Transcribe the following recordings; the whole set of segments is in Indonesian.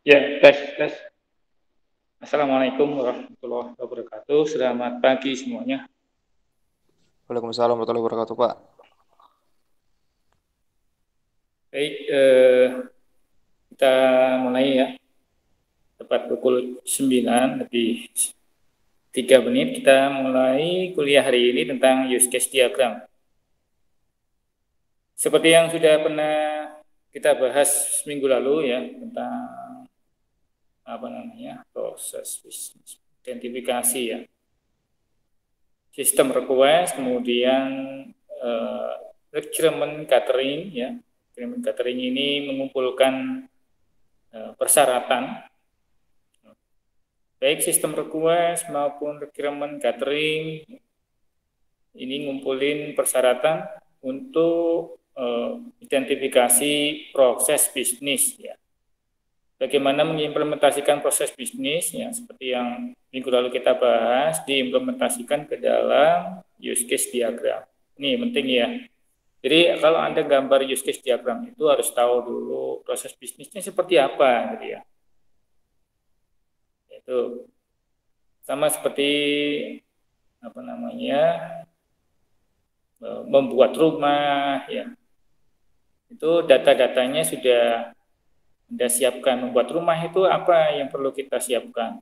Ya, tes, tes. Assalamualaikum warahmatullahi wabarakatuh. Selamat pagi semuanya. Waalaikumsalam warahmatullahi wabarakatuh, Pak. Baik, kita mulai ya. Tepat pukul 9 lebih 3 menit kita mulai kuliah hari ini tentang use case diagram. Seperti yang sudah pernah kita bahas minggu lalu ya tentang apa namanya proses bisnis identifikasi ya, sistem request, kemudian eh, requirement gathering ya. Requirement gathering ini mengumpulkan persyaratan baik sistem request maupun requirement gathering ini ngumpulin persyaratan untuk identifikasi proses bisnis ya. Bagaimana mengimplementasikan proses bisnis ya seperti yang minggu lalu kita bahas diimplementasikan ke dalam use case diagram. Ini penting ya. Jadi kalau Anda gambar use case diagram itu harus tahu dulu proses bisnisnya seperti apa gitu ya. Itu sama seperti apa namanya membuat rumah ya. Itu data-datanya sudah Anda siapkan. Membuat rumah itu apa yang perlu kita siapkan?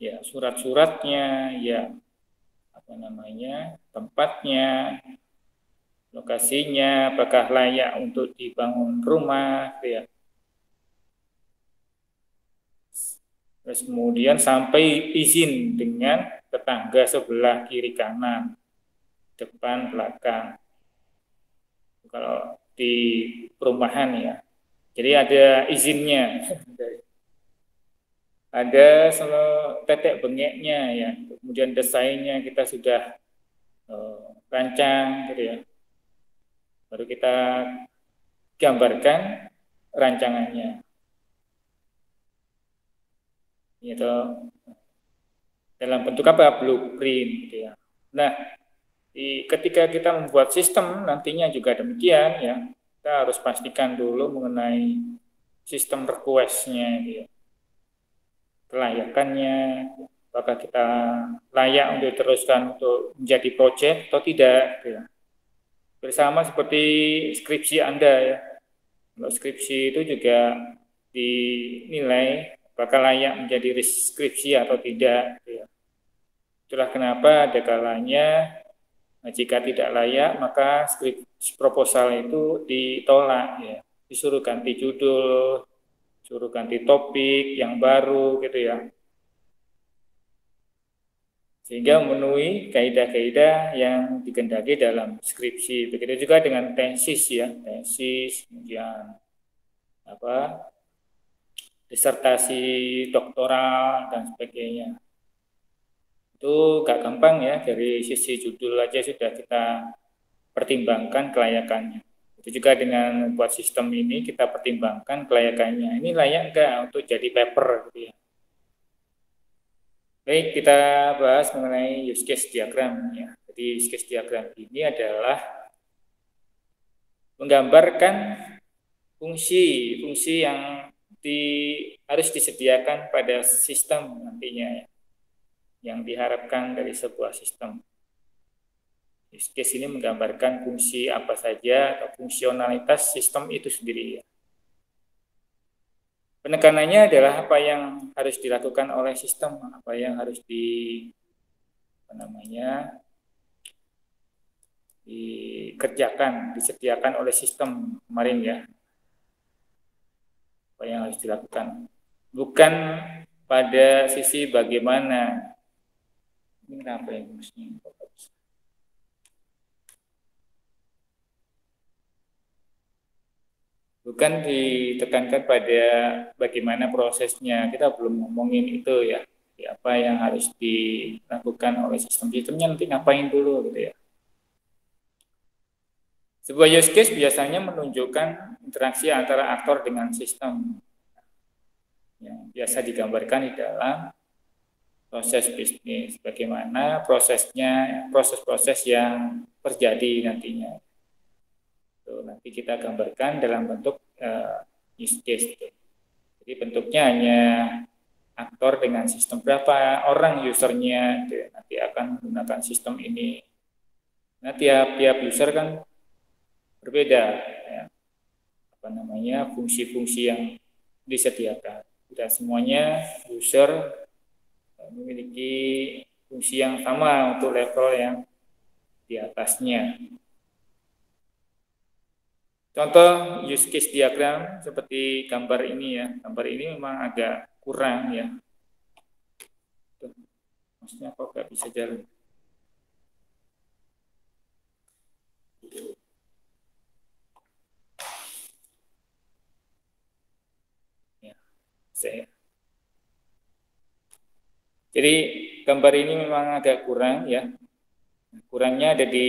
Ya, surat-suratnya, ya apa namanya? Tempatnya, lokasinya, apakah layak untuk dibangun rumah gitu ya. Terus kemudian sampai izin dengan tetangga sebelah kiri kanan, depan belakang. Kalau di perumahan ya. Jadi ada izinnya. Ada tetek bengeknya ya. Kemudian desainnya kita sudah rancang gitu ya. Baru kita gambarkan rancangannya. Gitu. Dalam bentuk apa? Blueprint gitu ya. Nah, ketika kita membuat sistem nantinya juga demikian ya. Kita harus pastikan dulu mengenai sistem request-nya gitu ya. Kelayakannya, apakah kita layak untuk diteruskan untuk menjadi project atau tidak gitu ya. Bersama seperti skripsi Anda ya. Kalau skripsi itu juga dinilai apakah layak menjadi skripsi atau tidak gitu ya. Itulah kenapa ada kalanya jika tidak layak maka skripsi proposal itu ditolak ya. Disuruh ganti judul, suruh ganti topik yang baru gitu ya. Sehingga memenuhi kaidah-kaidah yang dikehendaki dalam skripsi. Begitu juga dengan tesis ya, tesis kemudian apa disertasi doktoral dan sebagainya. Itu gak gampang ya, dari sisi judul aja sudah kita pertimbangkan kelayakannya. Itu juga dengan membuat sistem ini kita pertimbangkan kelayakannya. Ini layak enggak untuk jadi paper gitu ya. Baik, kita bahas mengenai use case diagram ya. Jadi use case diagram ini adalah menggambarkan fungsi-fungsi yang harus disediakan pada sistem nantinya ya, yang diharapkan dari sebuah sistem. Use case ini menggambarkan fungsi apa saja atau fungsionalitas sistem itu sendiri ya. Penekanannya adalah apa yang harus dilakukan oleh sistem, apa yang harus apa namanya dikerjakan, disediakan oleh sistem kemarin ya, apa yang harus dilakukan. Bukan pada sisi bagaimana. Ini kenapa yang mesti bukan ditekankan pada bagaimana prosesnya. Kita belum ngomongin itu ya. Apa yang harus dilakukan oleh sistemnya nanti ngapain dulu gitu ya. Sebuah use case biasanya menunjukkan interaksi antara aktor dengan sistem yang biasa digambarkan di dalam proses bisnis. Bagaimana prosesnya, proses-proses yang terjadi nantinya. Itu nanti kita gambarkan dalam bentuk use case. Jadi bentuknya hanya aktor dengan sistem berapa orang usernya nanti akan menggunakan sistem ini. Nah, tiap user kan berbeda ya, fungsi-fungsi yang disediakan. Tidak semuanya user memiliki fungsi yang sama untuk level yang di atasnya. Contoh use case diagram seperti gambar ini ya. Gambar ini memang agak kurang ya. Tuh, maksudnya kok nggak bisa jalan. Ya, saya. Jadi gambar ini memang agak kurang ya. Kurangnya ada di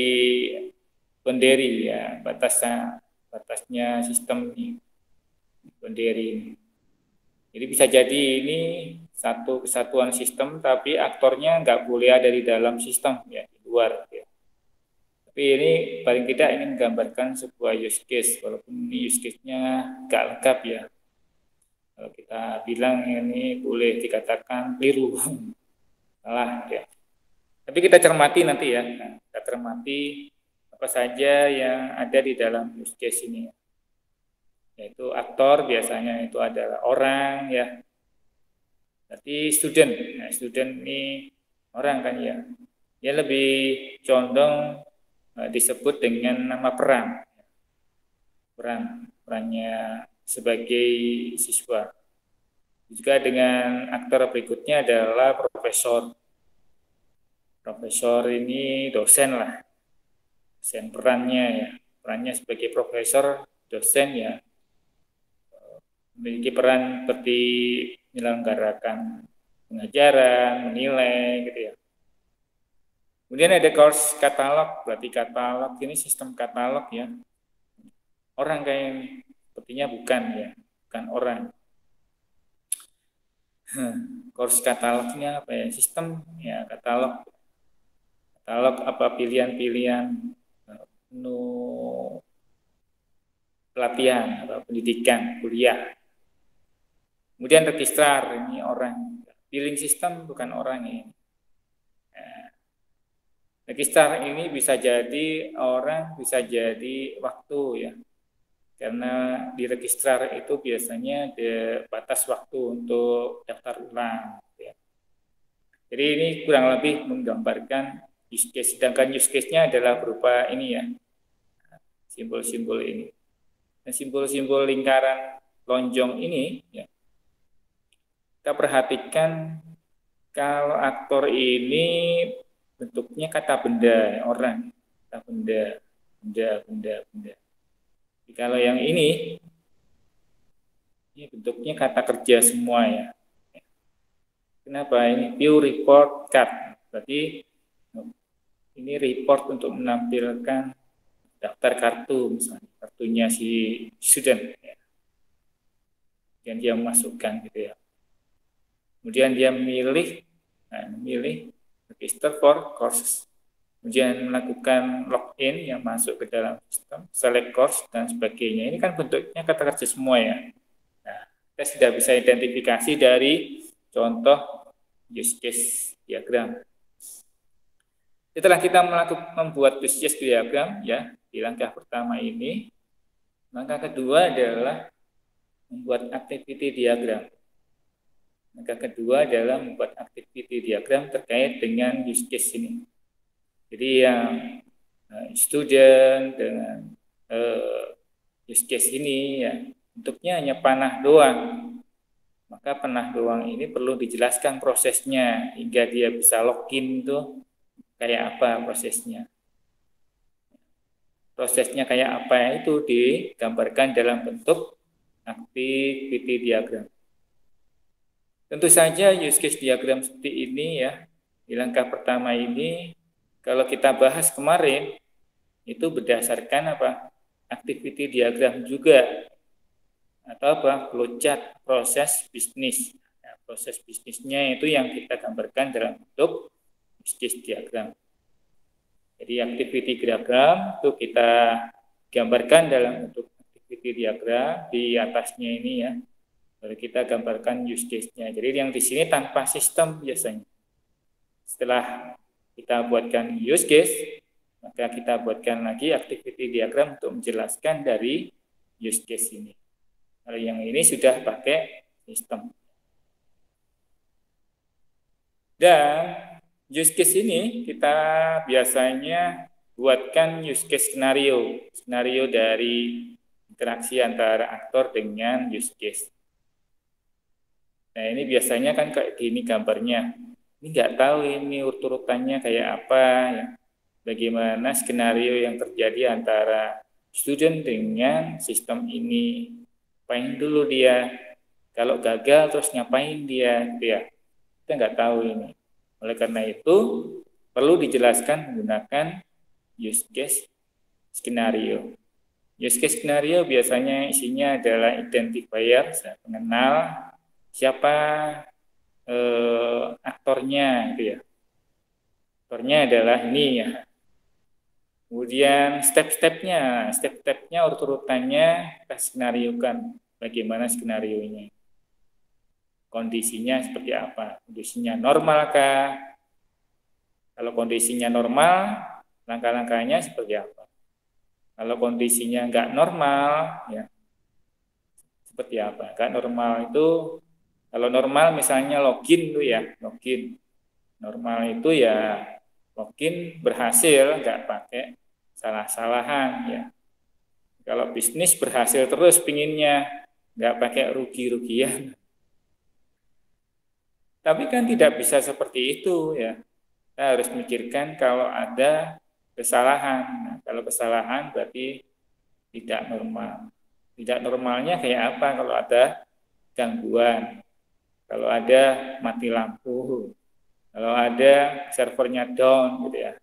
penderi ya, batasnya sistem ini, penderi. Jadi bisa jadi ini satu kesatuan sistem, tapi aktornya nggak boleh ada di dalam sistem ya, di luar. Ya. Tapi ini paling tidak ingin menggambarkan sebuah use case, walaupun ini use case-nya nggak lengkap ya. Kalau kita bilang ini boleh dikatakan keliru, salah ya. Tapi kita cermati nanti ya, kita cermati apa saja yang ada di dalam use case ini. Yaitu aktor biasanya itu adalah orang ya. Berarti student. Nah, student ini orang kan ya. Dia lebih condong disebut dengan nama peran. Perannya sebagai siswa. Juga dengan aktor berikutnya adalah profesor. Profesor ini dosen lah. Dosen perannya ya. Perannya sebagai profesor, dosen ya. Memiliki peran seperti menyelenggarakan pengajaran, menilai gitu ya. Kemudian ada course katalog, berarti katalog ini sistem katalog ya. Orang kayak sepertinya bukan ya, bukan orang. Course katalognya apa ya? Sistem ya katalog. Katalog apa pilihan-pilihan menu pelatihan atau pendidikan, kuliah. Kemudian registrar ini orang. Billing system bukan orang ini. Registrar ini bisa jadi orang, bisa jadi waktu ya. Karena di registrar itu biasanya ada batas waktu untuk daftar ulang. Ya. Jadi ini kurang lebih menggambarkan use case. Sedangkan use case-nya adalah berupa ini ya, simbol-simbol ini. Dan simbol-simbol lingkaran lonjong ini, ya, kita perhatikan kalau aktor ini bentuknya kata benda, orang, kata benda. Jadi kalau yang ini bentuknya kata kerja semua ya. Kenapa? Ini view report card. Berarti ini report untuk menampilkan daftar kartu, misalnya kartunya si student. Ya. Yang dia masukkan gitu ya. Kemudian dia memilih register for courses. Kemudian melakukan login yang masuk ke dalam sistem, select course, dan sebagainya. Ini kan bentuknya kata kerja semua ya. Nah, kita sudah bisa identifikasi dari contoh use case diagram. Setelah kita membuat use case diagram, ya, di langkah pertama ini, langkah kedua adalah membuat activity diagram. Langkah kedua adalah membuat activity diagram terkait dengan use case ini. Jadi yang student dengan use case ini ya bentuknya hanya panah doang. Maka panah doang ini perlu dijelaskan prosesnya hingga dia bisa login tuh kayak apa prosesnya. Prosesnya kayak apa itu digambarkan dalam bentuk activity diagram. Tentu saja use case diagram seperti ini ya, di langkah pertama ini, kalau kita bahas kemarin, itu berdasarkan apa? Activity diagram juga, atau apa? Flowchart proses bisnis. Nah, proses bisnisnya itu yang kita gambarkan dalam bentuk use case diagram. Jadi activity diagram itu kita gambarkan dalam bentuk activity diagram di atasnya ini ya. Lalu kita gambarkan use case-nya. Jadi yang di sini tanpa sistem biasanya. Setelah kita buatkan use case, maka kita buatkan lagi activity diagram untuk menjelaskan dari use case ini. Kalau yang ini sudah pakai sistem. Dan use case ini kita biasanya buatkan use case skenario dari interaksi antara aktor dengan use case. Nah ini biasanya kan kayak gini gambarnya. Ini nggak tahu ini urut-urutannya kayak apa ya. Bagaimana skenario yang terjadi antara student dengan sistem ini. Ngapain dulu dia? Kalau gagal terus ngapain dia? Gitu ya. Kita nggak tahu ini. Oleh karena itu perlu dijelaskan menggunakan use case skenario. Use case skenario biasanya isinya adalah identifier, pengenal siapa aktornya, gitu ya. Aktornya adalah ini ya. Kemudian step-stepnya urut-urutannya kita skenariokan bagaimana skenarionya. Kondisinya seperti apa? Kondisinya normalkah? Kalau kondisinya normal, langkah-langkahnya seperti apa? Kalau kondisinya nggak normal, ya seperti apa? Nggak normal itu, kalau normal misalnya login tuh ya, login. Normal itu ya login berhasil, nggak pakai salah-salahan ya. Kalau bisnis berhasil terus pinginnya, nggak pakai rugi-rugian. Tapi kan tidak bisa seperti itu ya. Kita harus mikirkan kalau ada kesalahan. Nah, kalau kesalahan berarti tidak normal. Tidak normalnya kayak apa kalau ada gangguan, kalau ada mati lampu, kalau ada servernya down gitu ya.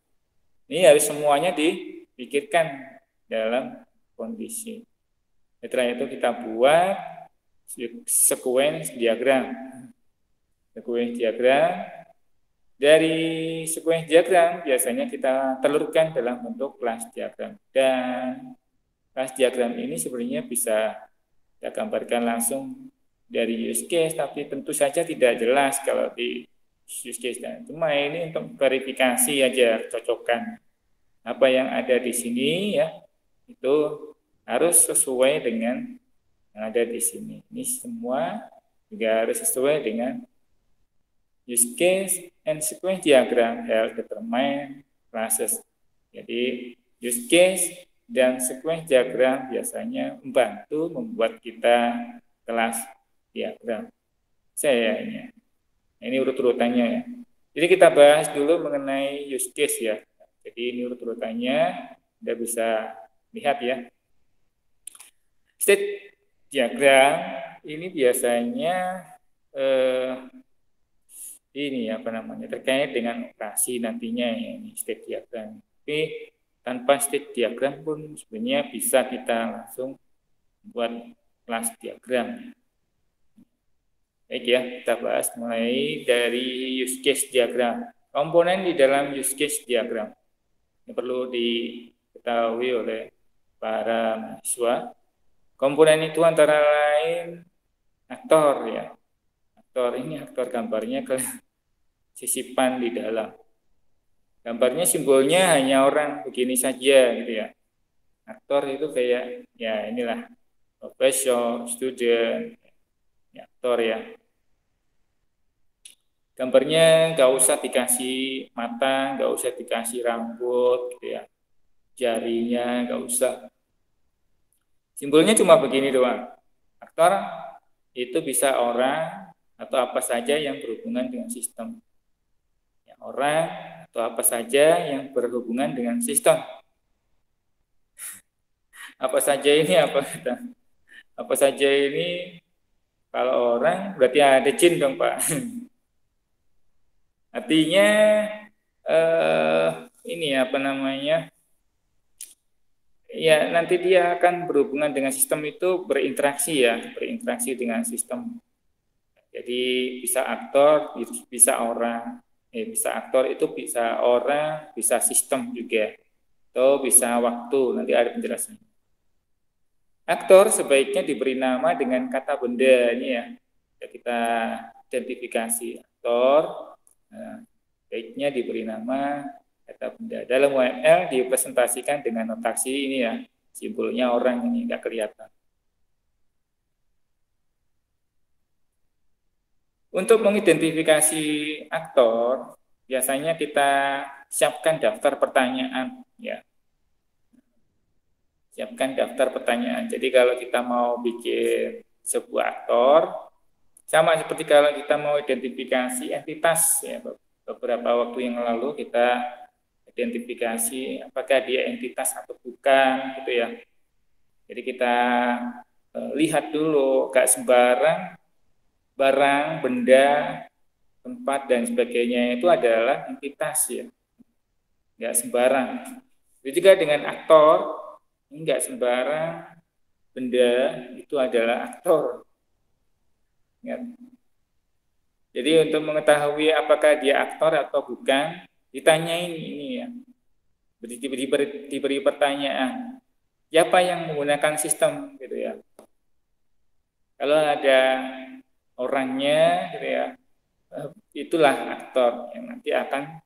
Ini harus semuanya dipikirkan dalam kondisi. Setelah itu kita buat sequence diagram. Sequence diagram. Dari sequence diagram biasanya kita telurkan dalam bentuk kelas diagram. Dan kelas diagram ini sebenarnya bisa kita gambarkan langsung dari use case, tapi tentu saja tidak jelas kalau di use case. Cuma ini untuk verifikasi aja, cocokkan apa yang ada di sini ya, itu harus sesuai dengan yang ada di sini. Ini semua juga harus sesuai dengan use case and sequence diagram help determine classes. Jadi use case dan sequence diagram biasanya membantu membuat kita kelas diagram. Sayangnya. Ini urut-urutannya ya. Jadi kita bahas dulu mengenai use case ya. Jadi ini urut-urutannya, Anda bisa lihat ya. State diagram ini biasanya ini apa namanya terkait dengan operasi nantinya ya, ini state diagram. Tapi tanpa state diagram pun sebenarnya bisa kita langsung buat kelas diagram. Baik ya, kita bahas mulai dari use case diagram. Komponen di dalam use case diagram ini perlu diketahui oleh para mahasiswa. Komponen itu antara lain aktor ya. Aktor ini aktor gambarnya ke sisipan di dalam. Gambarnya simbolnya hanya orang begini saja gitu ya. Aktor itu kayak ya inilah profesor, student, ya, aktor ya. Gambarnya nggak usah dikasih mata, nggak usah dikasih rambut gitu ya. Jarinya nggak usah. Simbolnya cuma begini doang. Aktor itu bisa orang atau apa saja yang berhubungan dengan sistem. Ya, orang atau apa saja yang berhubungan dengan sistem. Apa saja ini apa kita? Apa saja ini kalau orang berarti ada jin dong Pak. Artinya ini apa namanya? Ya nanti dia akan berhubungan dengan sistem itu berinteraksi ya, berinteraksi dengan sistem. Jadi bisa aktor, bisa orang, bisa aktor itu bisa orang, bisa sistem juga, atau bisa waktu. Nanti ada penjelasan. Aktor sebaiknya diberi nama dengan kata benda ini ya. Kita identifikasi aktor, nah, baiknya diberi nama kata benda. Dalam UML dipresentasikan dengan notasi ini ya, simbolnya orang ini nggak kelihatan. Untuk mengidentifikasi aktor, biasanya kita siapkan daftar pertanyaan ya. Siapkan daftar pertanyaan. Jadi kalau kita mau bikin sebuah aktor, sama seperti kalau kita mau identifikasi entitas ya, beberapa waktu yang lalu kita identifikasi apakah dia entitas atau bukan gitu ya. Jadi kita lihat dulu, gak sembarang barang, benda, tempat dan sebagainya itu adalah entitas ya. Gak sembarang. Itu juga dengan aktor, enggak sembarang benda itu adalah aktor. Ya. Jadi untuk mengetahui apakah dia aktor atau bukan, ditanyain ini ya, diberi pertanyaan, siapa yang menggunakan sistem gitu ya. Kalau ada orangnya gitu ya, itulah aktor yang nanti akan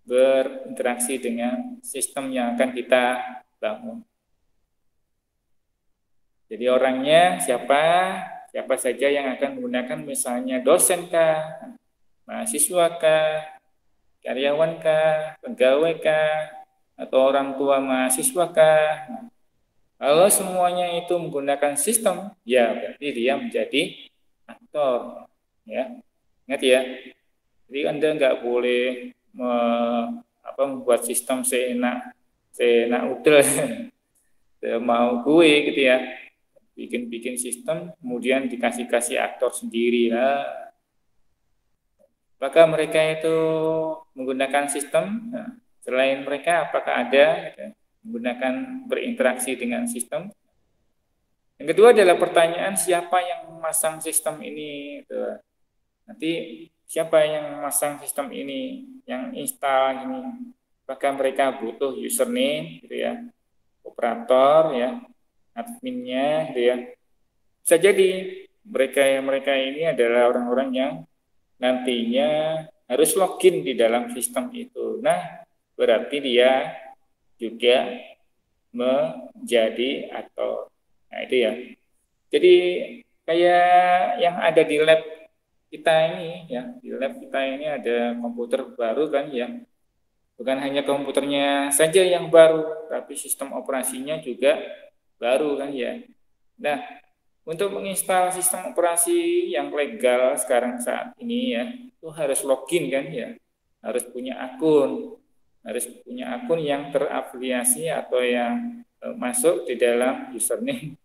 berinteraksi dengan sistem yang akan kita bangun. Jadi orangnya siapa saja yang akan menggunakan, misalnya dosen kah, mahasiswa kah, karyawan kah, pegawai kah, atau orang tua mahasiswa kah. Nah, kalau semuanya itu menggunakan sistem, ya berarti dia menjadi aktor. Ya, ingat ya. Jadi Anda nggak boleh membuat sistem seenak udel mau gue gitu ya. Bikin sistem kemudian dikasih aktor sendiri lah. Apakah mereka itu menggunakan sistem? Nah, selain mereka apakah ada gitu, menggunakan berinteraksi dengan sistem? Yang kedua adalah pertanyaan siapa yang memasang sistem ini gitu. Nanti siapa yang memasang sistem ini, yang install ini? Apakah mereka butuh username gitu ya, operator ya, adminnya gitu ya. Bisa jadi mereka ini adalah orang-orang yang nantinya harus login di dalam sistem itu. Nah, berarti dia juga menjadi aktor. Nah, itu ya. Jadi kayak yang ada di lab kita ini ya, di lab kita ini ada komputer baru kan ya. Bukan hanya komputernya saja yang baru, tapi sistem operasinya juga baru kan ya. Nah, untuk menginstal sistem operasi yang legal sekarang saat ini ya, itu harus login kan ya, harus punya akun yang terafiliasi atau yang masuk di dalam username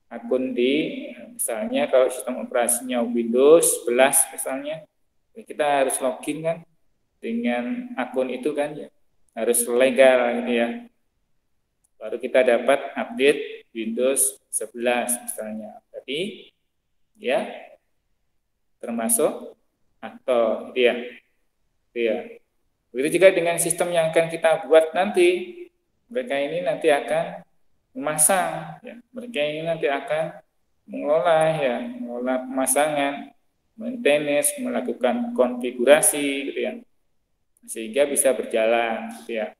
akun di, misalnya kalau sistem operasinya Windows 11 misalnya, kita harus login kan dengan akun itu kan ya, harus legal gitu ya. Baru kita dapat update Windows 11 misalnya. Berarti ya termasuk aktor gitu ya. Gitu ya. Begitu juga dengan sistem yang akan kita buat nanti. Mereka ini nanti akan memasang ya. Mereka ini nanti akan mengelola pemasangan, maintenance, melakukan konfigurasi gitu ya. Sehingga bisa berjalan gitu ya.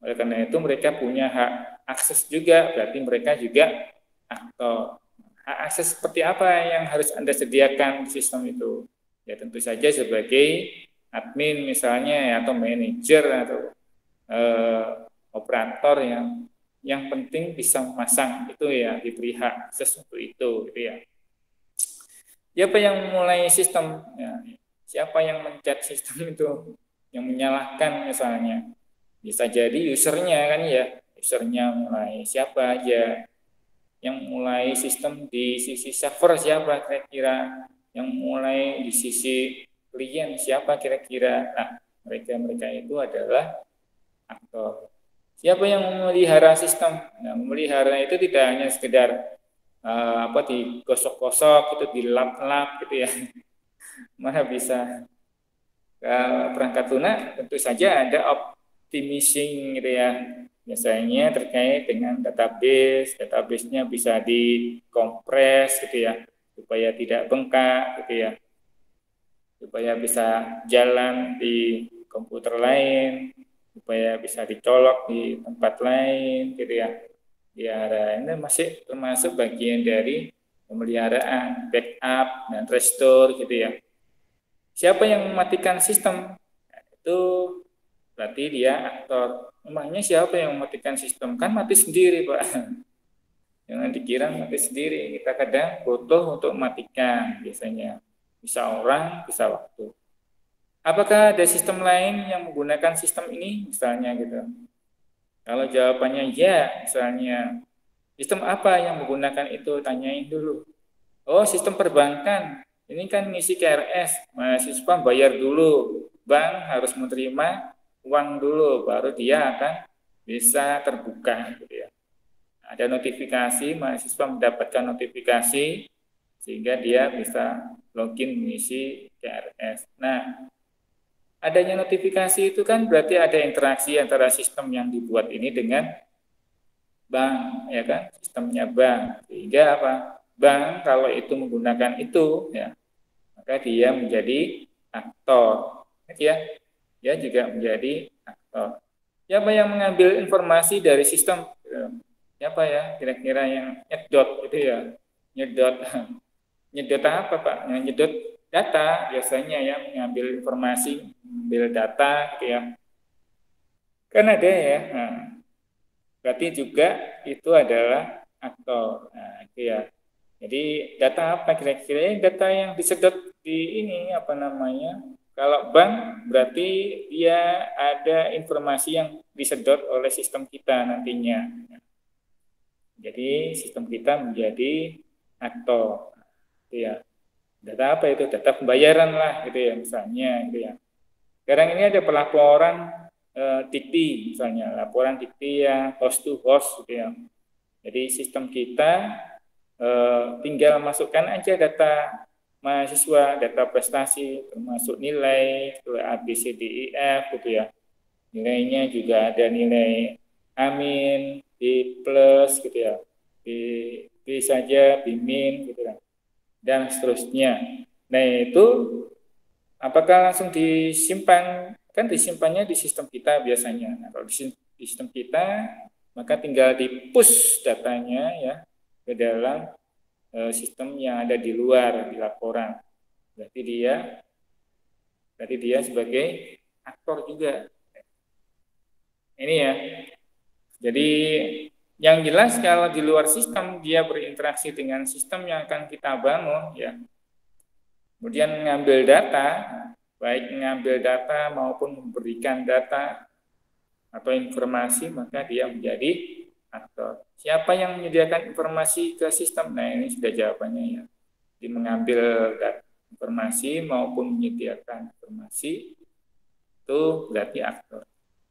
Oleh karena itu mereka punya hak akses juga, berarti mereka juga aktor. Hak akses seperti apa yang harus Anda sediakan di sistem itu? Ya tentu saja sebagai admin misalnya ya, atau manajer atau operator yang penting bisa memasang itu ya, diberi hak akses untuk itu gitu ya. Siapa yang memulai sistem? Ya, siapa yang mencet sistem itu? Yang menyalahkan misalnya? Bisa jadi usernya kan ya, usernya mulai siapa aja, yang mulai sistem di sisi server siapa kira-kira, yang mulai di sisi klien siapa kira-kira. Nah, mereka itu adalah aktor. Siapa yang memelihara sistem? Nah, memelihara itu tidak hanya sekedar digosok-gosok itu, dilap-lap gitu ya. Mana bisa perangkat lunak tentu saja ada optimizing gitu ya, Biasanya terkait dengan database, database-nya bisa dikompres gitu ya, supaya tidak bengkak gitu ya, supaya bisa jalan di komputer lain, supaya bisa dicolok di tempat lain gitu ya. Ya, ini masih termasuk bagian dari pemeliharaan, backup, dan restore gitu ya. Siapa yang mematikan sistem? Itu berarti dia aktor. Emangnya siapa yang mematikan sistem? Kan mati sendiri, Pak. Jangan dikira mati sendiri. Kita kadang butuh untuk mematikan biasanya. Bisa orang, bisa waktu. Apakah ada sistem lain yang menggunakan sistem ini? Misalnya gitu. Kalau jawabannya ya, misalnya, sistem apa yang menggunakan itu? Tanyain dulu. Oh, sistem perbankan. Ini kan ngisi KRS. Mahasiswa bayar dulu. Bank harus menerima uang dulu, baru dia akan bisa terbuka. Gitu ya. Ada notifikasi, mahasiswa mendapatkan notifikasi, sehingga dia bisa login mengisi KRS. Nah, adanya notifikasi itu kan berarti ada interaksi antara sistem yang dibuat ini dengan bank, ya kan? Sistemnya bank. Sehingga apa? Bank kalau itu menggunakan itu, ya, maka dia menjadi aktor. Ya, dia juga menjadi aktor. Siapa yang mengambil informasi dari sistem? Siapa ya? Kira-kira yang nyedot itu ya? Nyedot, nyedot apa Pak? Yang nyedot data biasanya ya, mengambil informasi, mengambil data, gitu ya. Kan ada ya. Nah, berarti juga itu adalah aktor. Nah, itu ya. Jadi data apa kira-kira? Data yang disedot di ini apa namanya? Kalau bank berarti dia ada informasi yang disedot oleh sistem kita nantinya. Jadi sistem kita menjadi aktor. Gitu ya. Data apa itu? Data pembayaran lah gitu ya misalnya gitu ya. Sekarang ini ada pelaporan dikti misalnya, laporan dikti yang host to host gitu ya. Jadi sistem kita tinggal masukkan aja data mahasiswa, data prestasi, termasuk nilai, A, B, C, D, E, F, gitu ya. Nilainya juga ada nilai amin, B plus, gitu ya. B, B saja, B min, gitu ya. Dan seterusnya. Nah, itu apakah langsung disimpan? Kan disimpannya di sistem kita biasanya. Nah, kalau di sistem kita, maka tinggal di-push datanya ya ke dalam sistem yang ada di luar di laporan. Berarti dia sebagai aktor juga. Ini ya. Jadi yang jelas kalau di luar sistem dia berinteraksi dengan sistem yang akan kita bangun ya. Kemudian mengambil data, baik mengambil data maupun memberikan data atau informasi, maka dia menjadi aktor. Siapa yang menyediakan informasi ke sistem? Nah, ini sudah jawabannya ya. Jadi mengambil informasi maupun menyediakan informasi itu berarti aktor.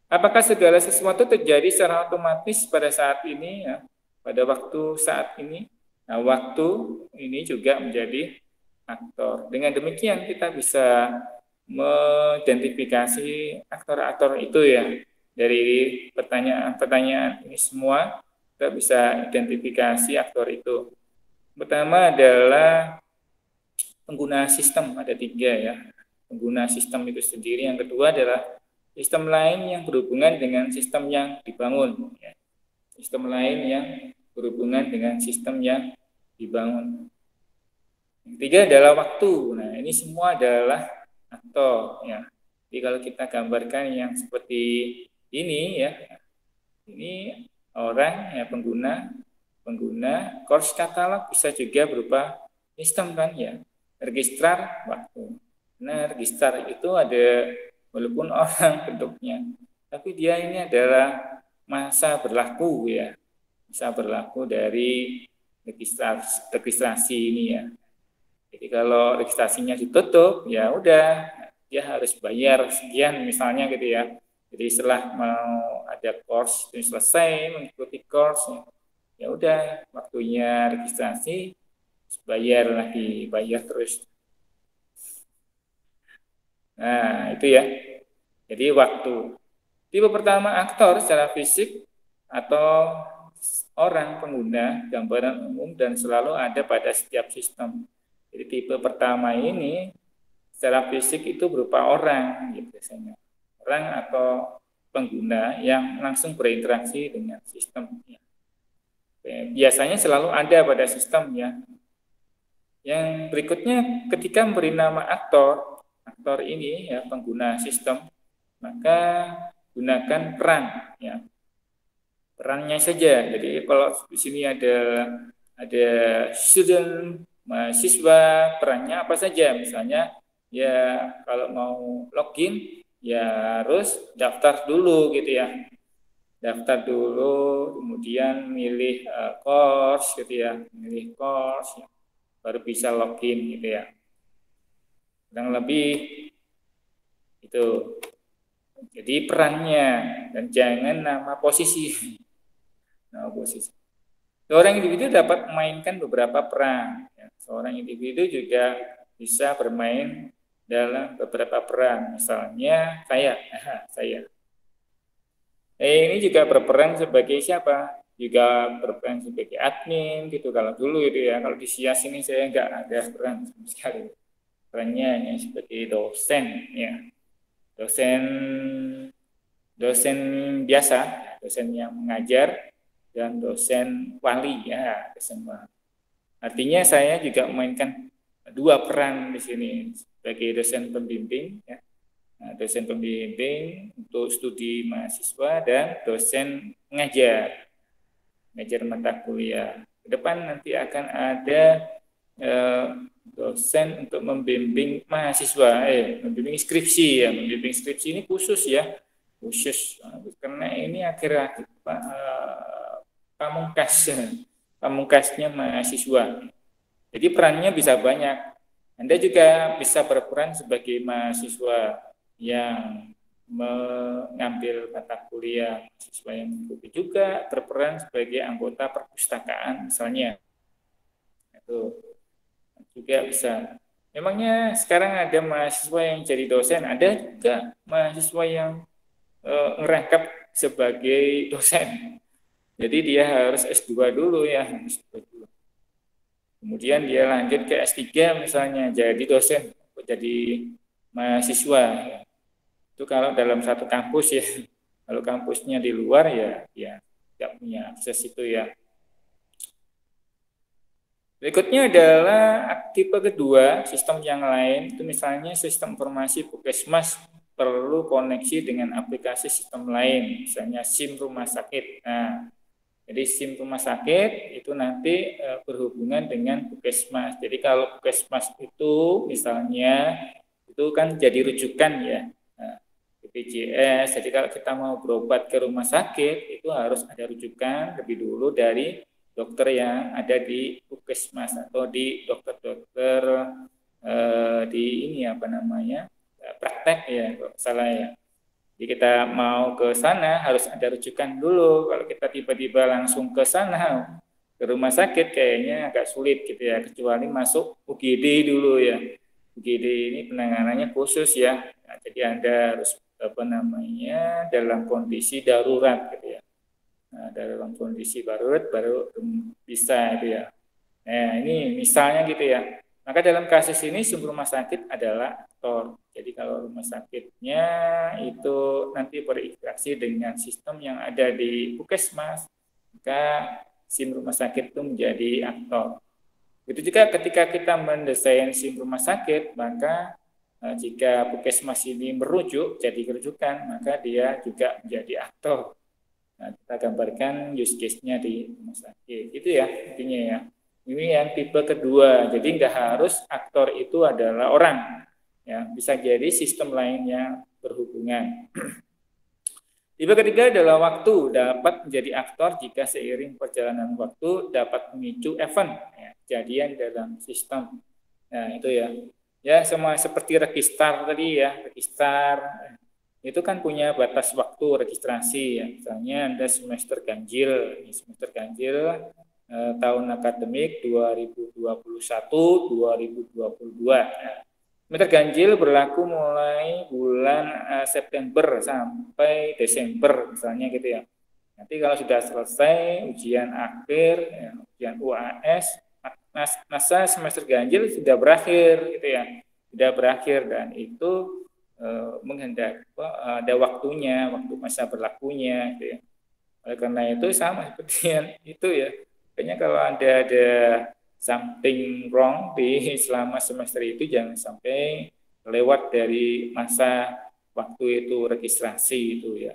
Apakah segala sesuatu terjadi secara otomatis pada saat ini ya? Pada waktu saat ini? Nah, waktu ini juga menjadi aktor. Dengan demikian kita bisa mengidentifikasi aktor-aktor itu ya. Dari pertanyaan-pertanyaan ini semua kita bisa identifikasi aktor itu. Pertama adalah pengguna sistem, ada 3 ya. Pengguna sistem itu sendiri. Yang kedua adalah sistem lain yang berhubungan dengan sistem yang dibangun. Ya. Sistem lain yang berhubungan dengan sistem yang dibangun. Yang ketiga adalah waktu. Nah, ini semua adalah aktor. Ya. Jadi kalau kita gambarkan yang seperti ini ya, ini orang ya pengguna course katalog bisa juga berupa sistem kan ya, registrar waktu. Nah, registrar itu ada walaupun orang bentuknya, tapi dia ini adalah masa berlaku ya, masa berlaku dari registrasi ini ya. Jadi kalau registrasinya ditutup, ya udah dia harus bayar sekian misalnya gitu ya. Jadi setelah mau ada course itu selesai mengikuti course, ya udah waktunya registrasi bayar lagi, bayar terus. Nah, itu ya. Jadi waktu. Tipe pertama aktor secara fisik atau orang pengguna gambaran umum dan selalu ada pada setiap sistem. Jadi tipe pertama ini secara fisik itu berupa orang, gitu biasanya. Orang atau pengguna yang langsung berinteraksi dengan sistem. Biasanya selalu ada pada sistem ya. Yang berikutnya ketika memberi nama aktor ini ya pengguna sistem, maka gunakan peran ya. Perannya saja. Jadi kalau di sini ada student mahasiswa, perannya apa saja? Misalnya ya kalau mau login ya harus daftar dulu gitu ya. Daftar dulu, kemudian milih course gitu ya, milih course ya, baru bisa login gitu ya. Kurang lebih itu. Jadi perannya dan jangan nama posisi. Nama posisi. Seorang individu dapat memainkan beberapa peran. Ya. Seorang individu juga bisa bermain dalam beberapa peran. Misalnya saya. Ini juga berperan sebagai siapa? Juga berperan sebagai admin gitu. Kalau dulu itu ya, kalau di SIAS ini saya nggak ada peran sama sekali. Perannya hanya sebagai dosen ya. Dosen biasa, dosen yang mengajar dan dosen wali ya, dosen wali. Artinya saya juga memainkan dua peran di sini sebagai dosen pembimbing ya. Nah, dosen pembimbing untuk studi mahasiswa dan dosen mengajar mata kuliah. Ke depan nanti akan ada dosen untuk membimbing mahasiswa, membimbing skripsi ya, membimbing skripsi ini khusus ya, khusus karena ini akhir-akhir pamungkasnya mahasiswa. Jadi perannya bisa banyak. Anda juga bisa berperan sebagai mahasiswa yang mengambil mata kuliah, mahasiswa yang mengikuti juga berperan sebagai anggota perpustakaan misalnya. Itu juga bisa. Memangnya sekarang ada mahasiswa yang jadi dosen, ada juga mahasiswa yang ngerangkap sebagai dosen. Jadi dia harus S2 dulu ya, S2 dulu. Kemudian dia lanjut ke S3 misalnya, jadi dosen, jadi mahasiswa. Ya. Itu kalau dalam satu kampus ya. Kalau kampusnya di luar ya tidak punya akses itu ya. Berikutnya adalah tipe kedua, sistem yang lain. Itu misalnya sistem informasi Puskesmas perlu koneksi dengan aplikasi sistem lain, misalnya SIM rumah sakit. Nah, jadi SIM rumah sakit itu nanti berhubungan dengan Puskesmas. Jadi kalau Puskesmas itu misalnya itu kan jadi rujukan ya. Nah, BPJS. Jadi kalau kita mau berobat ke rumah sakit itu harus ada rujukan lebih dulu dari dokter yang ada di Puskesmas atau di dokter-dokter di ini apa namanya praktek ya kalau salah ya. Jadi kita mau ke sana harus ada rujukan dulu. Kalau kita tiba-tiba langsung ke sana ke rumah sakit kayaknya agak sulit gitu ya, kecuali masuk UGD dulu ya. UGD ini penanganannya khusus ya. Nah, jadi Anda harus apa namanya dalam kondisi darurat gitu ya. Nah, dalam kondisi darurat baru bisa itu ya. Nah, ini misalnya gitu ya. Maka dalam kasus ini sumber rumah sakit adalah aktor. Jadi kalau rumah sakitnya itu nanti berinteraksi dengan sistem yang ada di Puskesmas, maka SIM rumah sakit itu menjadi aktor. Itu juga ketika kita mendesain SIM rumah sakit, maka jika Puskesmas ini merujuk jadi kerujukan, maka dia juga menjadi aktor. Nah, kita gambarkan use case-nya di rumah sakit. Itu ya intinya ya. Ini yang tipe kedua. Jadi nggak harus aktor itu adalah orang. Ya, bisa jadi sistem lainnya berhubungan. Tipe ketiga adalah waktu. Dapat menjadi aktor jika seiring perjalanan waktu dapat memicu event. Ya, kejadian dalam sistem. Nah, itu ya. Ya, semua seperti register tadi ya. Register itu kan punya batas waktu registrasi ya. Misalnya Anda semester ganjil. Semester ganjil tahun akademik 2021-2022. Semester ganjil berlaku mulai bulan September sampai Desember misalnya gitu ya. Nanti kalau sudah selesai ujian akhir, ya, ujian UAS, masa semester ganjil sudah berakhir, gitu ya, sudah berakhir dan itu menghendaki ada waktunya, waktu masa berlakunya, gitu ya. Oleh karena itu sama seperti yang itu ya. Kayaknya kalau ada something wrong di selama semester itu jangan sampai lewat dari masa waktu itu registrasi itu ya.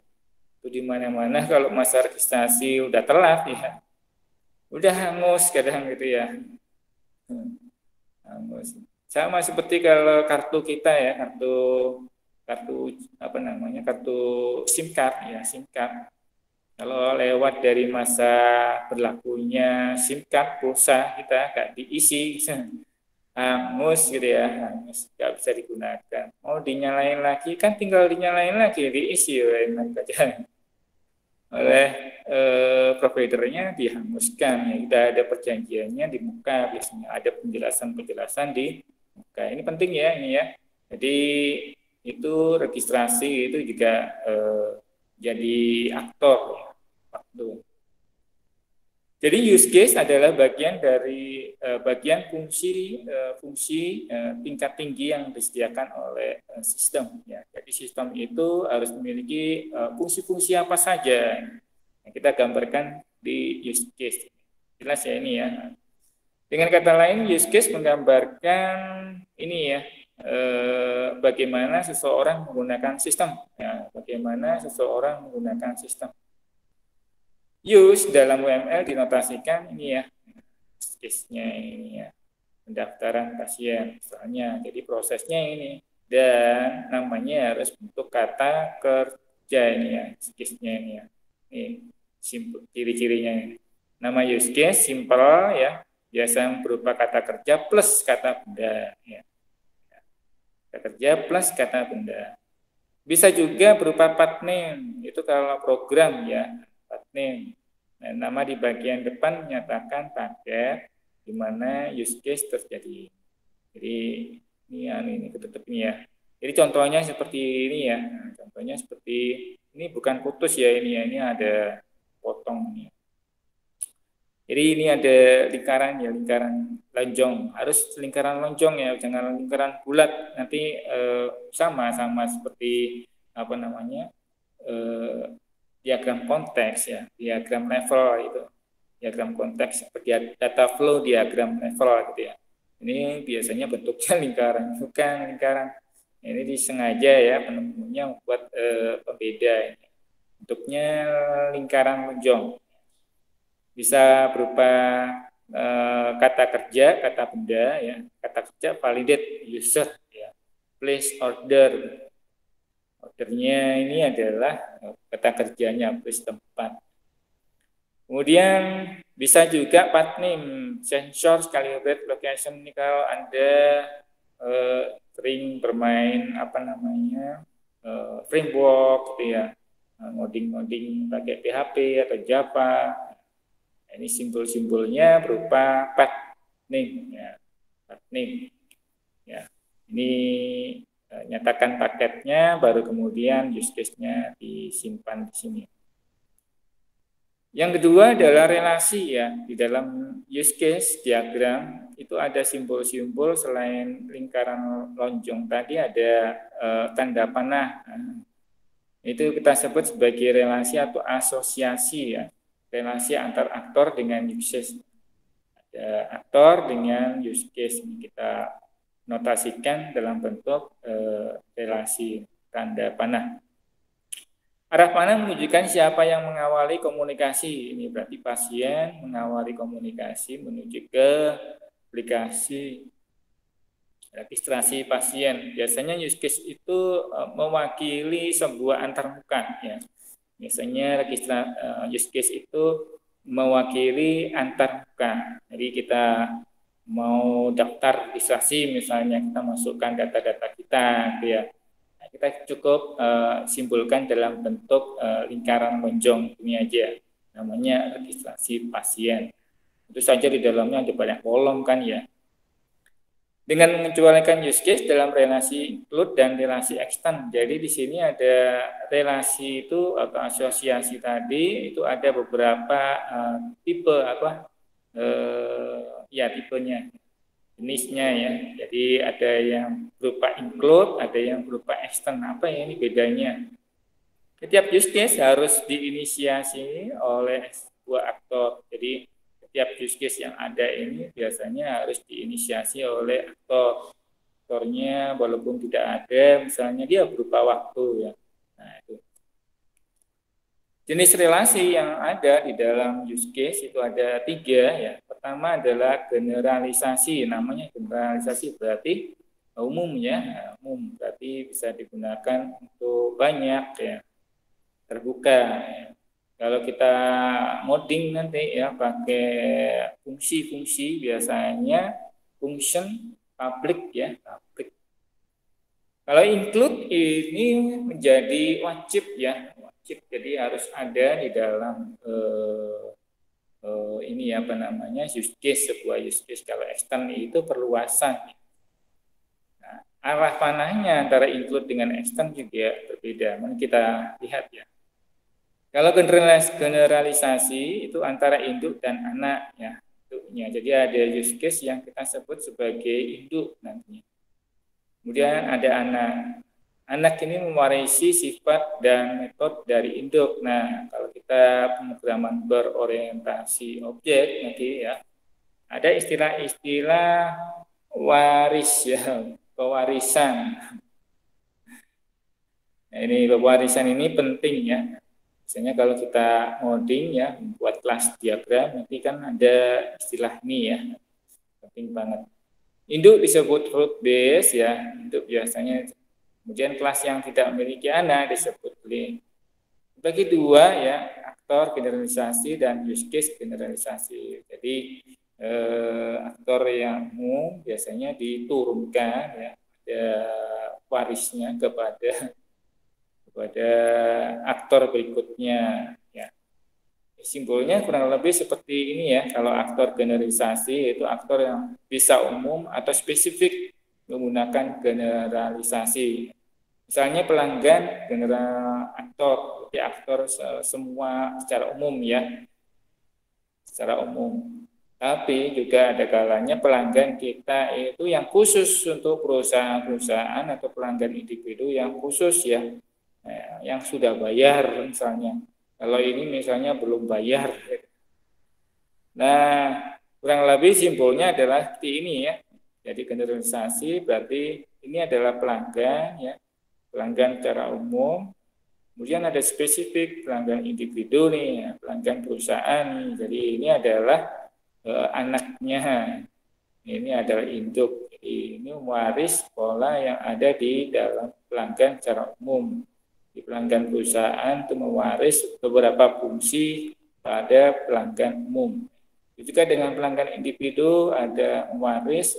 Itu di mana-mana kalau masa registrasi udah telat ya, udah hangus kadang gitu ya. Hangus. Sama seperti kalau kartu kita ya, kartu kartu apa namanya? Kartu SIM card ya, SIM card. Kalau lewat dari masa berlakunya SIM card pulsa kita nggak diisi, hangus gitu ya, hangus, nggak bisa digunakan. Mau dinyalain lagi kan tinggal dinyalain lagi, diisi oleh mereka oleh providernya dihanguskan. Ya, sudah ada perjanjiannya di muka, biasanya ada penjelasan-penjelasan di muka. Ini penting ya ini ya. Jadi itu registrasi itu juga jadi aktor ya, waktu. Jadi use case adalah bagian dari bagian fungsi tingkat tinggi yang disediakan oleh sistem. Ya. Jadi sistem itu harus memiliki fungsi-fungsi apa saja yang kita gambarkan di use case. Jelas ya ini ya. Dengan kata lain, use case menggambarkan ini ya, bagaimana seseorang menggunakan sistem. Ya, bagaimana seseorang menggunakan sistem. Use dalam UML dinotasikan ini ya, case-nya ini ya, pendaftaran pasien misalnya. Jadi prosesnya ini dan namanya harus bentuk kata kerja ini ya, case-nya ini ya. Ini simple ciri-cirinya. Nama use case simple ya, biasa berupa kata kerja plus kata benda ya. Kata kerja plus kata benda. Bisa juga berupa path name, itu kalau program ya, path name. Nah, nama di bagian depan menyatakan paket di mana use case terjadi. Jadi ini ketutup ini ya. Jadi contohnya seperti ini ya. Nah, contohnya seperti ini bukan putus ya ini ya. Ini ada potong nih. Jadi ini ada lingkaran ya, lingkaran lonjong. Harus lingkaran lonjong ya, jangan lingkaran bulat. Nanti sama seperti apa namanya? Diagram konteks ya, diagram level itu, diagram konteks seperti data flow diagram level gitu ya. Ini biasanya bentuknya lingkaran, bukan lingkaran. Ini disengaja ya penemunya membuat pembeda. Bentuknya lingkaran lonjong. Bisa berupa kata kerja, kata benda ya, kata kerja validate user ya, place order. Ordernya ini adalah kata kerjanya place tempat. Kemudian bisa juga path name, sensor, calibrate, location. Ini kalau Anda sering bermain apa namanya framework gitu ya, ngoding pakai PHP atau Java. Ini simbol-simbolnya berupa path name ya, path name ya. Ini nyatakan paketnya, baru kemudian use case-nya disimpan di sini. Yang kedua adalah relasi ya. Di dalam use case diagram itu ada simbol-simbol selain lingkaran lonjong tadi ada tanda panah. Nah, itu kita sebut sebagai relasi atau asosiasi ya. Relasi antar aktor dengan use case. Ada aktor dengan use case kita notasikan dalam bentuk relasi tanda panah. Arah panah menunjukkan siapa yang mengawali komunikasi. Ini berarti pasien mengawali komunikasi menuju ke aplikasi registrasi pasien. Biasanya use case itu mewakili sebuah antarmuka. Ya. Biasanya use case itu mewakili antarmuka. Jadi kita mau daftar registrasi misalnya kita masukkan data-data kita gitu ya. Nah, kita cukup simbolkan dalam bentuk lingkaran lonjong ini aja. Namanya registrasi pasien. Itu saja di dalamnya ada banyak kolom kan ya. dengan mengecualikan use case dalam relasi include dan relasi extend. Jadi di sini ada relasi itu atau asosiasi tadi itu ada beberapa tipe tipenya, jenisnya ya. Jadi ada yang berupa include, ada yang berupa extend. Apa ya ini bedanya? Setiap use case harus diinisiasi oleh sebuah aktor. Jadi setiap use case yang ada ini biasanya harus diinisiasi oleh aktor. Aktornya walaupun tidak ada, misalnya dia berupa waktu ya. Nah, itu. Jenis relasi yang ada di dalam use case itu ada 3 ya. Pertama adalah generalisasi. Namanya generalisasi berarti umum ya. Umum berarti bisa digunakan untuk banyak ya. Terbuka ya. Kalau kita modding nanti ya pakai fungsi-fungsi biasanya function public ya, public. Kalau include ini menjadi wajib ya, wajib. Jadi harus ada di dalam ini apa namanya use case, sebuah use case. Kalau extend itu perluasan. Nah, arah panahnya antara include dengan extend juga berbeda. Mari kita lihat ya. Kalau generalisasi itu antara induk dan anak ya, induknya. Jadi ada use case yang kita sebut sebagai induk nantinya. Kemudian ada anak. Anak ini mewarisi sifat dan metode dari induk. Nah, kalau kita pemrograman berorientasi objek nanti ya, ada istilah-istilah waris ya, pewarisan. Nah, ini pewarisan ini penting ya. Misalnya kalau kita modding ya, buat kelas diagram, nanti kan ada istilah ini ya, penting banget. Induk disebut root base ya, induk biasanya. Kemudian kelas yang tidak memiliki anak disebut link. Bagi 2 ya, aktor generalisasi dan use case generalisasi. Jadi aktor yang umum biasanya diturunkan ya, ada warisnya kepada aktor berikutnya ya. Simbolnya kurang lebih seperti ini ya. Kalau aktor generalisasi itu aktor yang bisa umum atau spesifik menggunakan generalisasi. Misalnya pelanggan general aktor, ya aktor semua secara umum ya. Secara umum. Tapi juga ada kalanya pelanggan kita itu yang khusus untuk perusahaan-perusahaan atau pelanggan individu yang khusus ya. Yang sudah bayar misalnya. Kalau ini misalnya belum bayar. Nah, kurang lebih simbolnya adalah seperti ini ya. Jadi generalisasi berarti ini adalah pelanggan ya. Pelanggan secara umum. Kemudian ada spesifik pelanggan individu nih, ya, pelanggan perusahaan nih. Jadi ini adalah anaknya. Ini adalah induk. Jadi ini waris pola yang ada di dalam pelanggan secara umum. Di pelanggan perusahaan itu mewaris beberapa fungsi pada pelanggan umum. Juga dengan pelanggan individu ada mewaris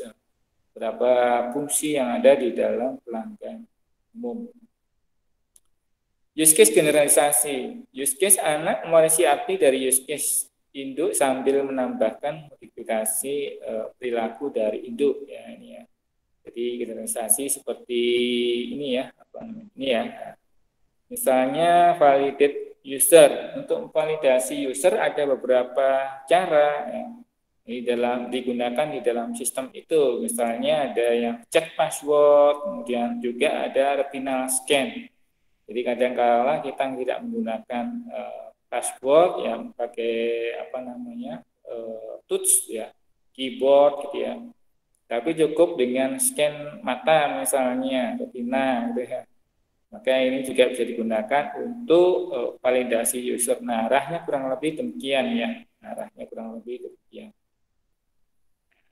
beberapa fungsi yang ada di dalam pelanggan umum. Use case generalisasi. Use case anak mewarisi arti dari use case induk sambil menambahkan modifikasi perilaku dari induk ya ini ya. Jadi generalisasi seperti ini ya, ini ya. Misalnya validate user. Untuk validasi user ada beberapa cara ya, digunakan di dalam sistem itu. Misalnya ada yang cek password, kemudian juga ada retinal scan. Jadi kadang-kala kita tidak menggunakan password yang pakai touch ya, keyboard gitu ya. Tapi cukup dengan scan mata misalnya retina gitu ya. Maka ini juga bisa digunakan untuk validasi user. Nah, arahnya kurang lebih demikian ya. Arahnya kurang lebih demikian.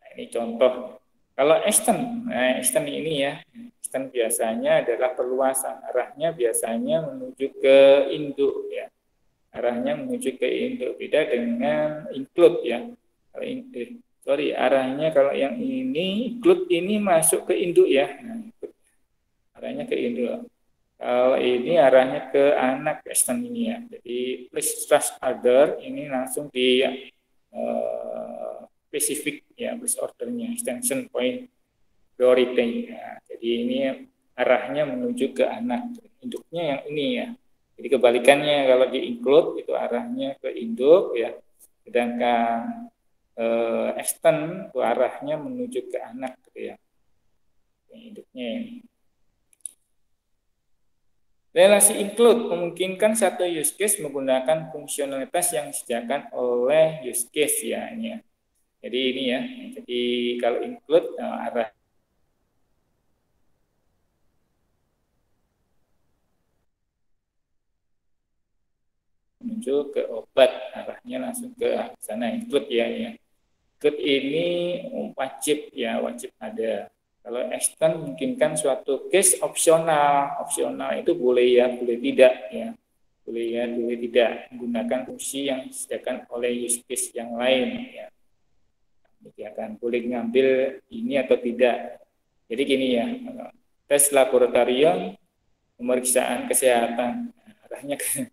Nah, ini contoh. Kalau extend ini ya, extend biasanya adalah perluasan. Arahnya biasanya menuju ke induk ya. Arahnya menuju ke induk. Beda dengan include ya. Arahnya kalau yang ini include ini masuk ke induk ya. Nah, arahnya ke induk. Kalau ini arahnya ke anak extend ini ya. Jadi please trust other ini langsung di spesifik ya, please ordernya extension point. priority. Ya, jadi ini arahnya menuju ke anak, induknya yang ini ya. Jadi kebalikannya, kalau di include itu arahnya ke induk ya, sedangkan extend itu arahnya menuju ke anak gitu ya. Induknya ini. Relasi include memungkinkan satu use case menggunakan fungsionalitas yang disediakan oleh use case ya ini ya. Jadi ini ya. Jadi kalau include arah menuju ke obat, arahnya langsung ke sana include ya. Include ini wajib ya, wajib ada. Kalau extend memungkinkan suatu case opsional. Opsional itu boleh ya, boleh tidak ya. Boleh ya, boleh tidak menggunakan fungsi yang disediakan oleh use case yang lain ya. Dia akan boleh ngambil ini atau tidak. Jadi gini ya, tes laboratorium, pemeriksaan kesehatan, arahnya ke.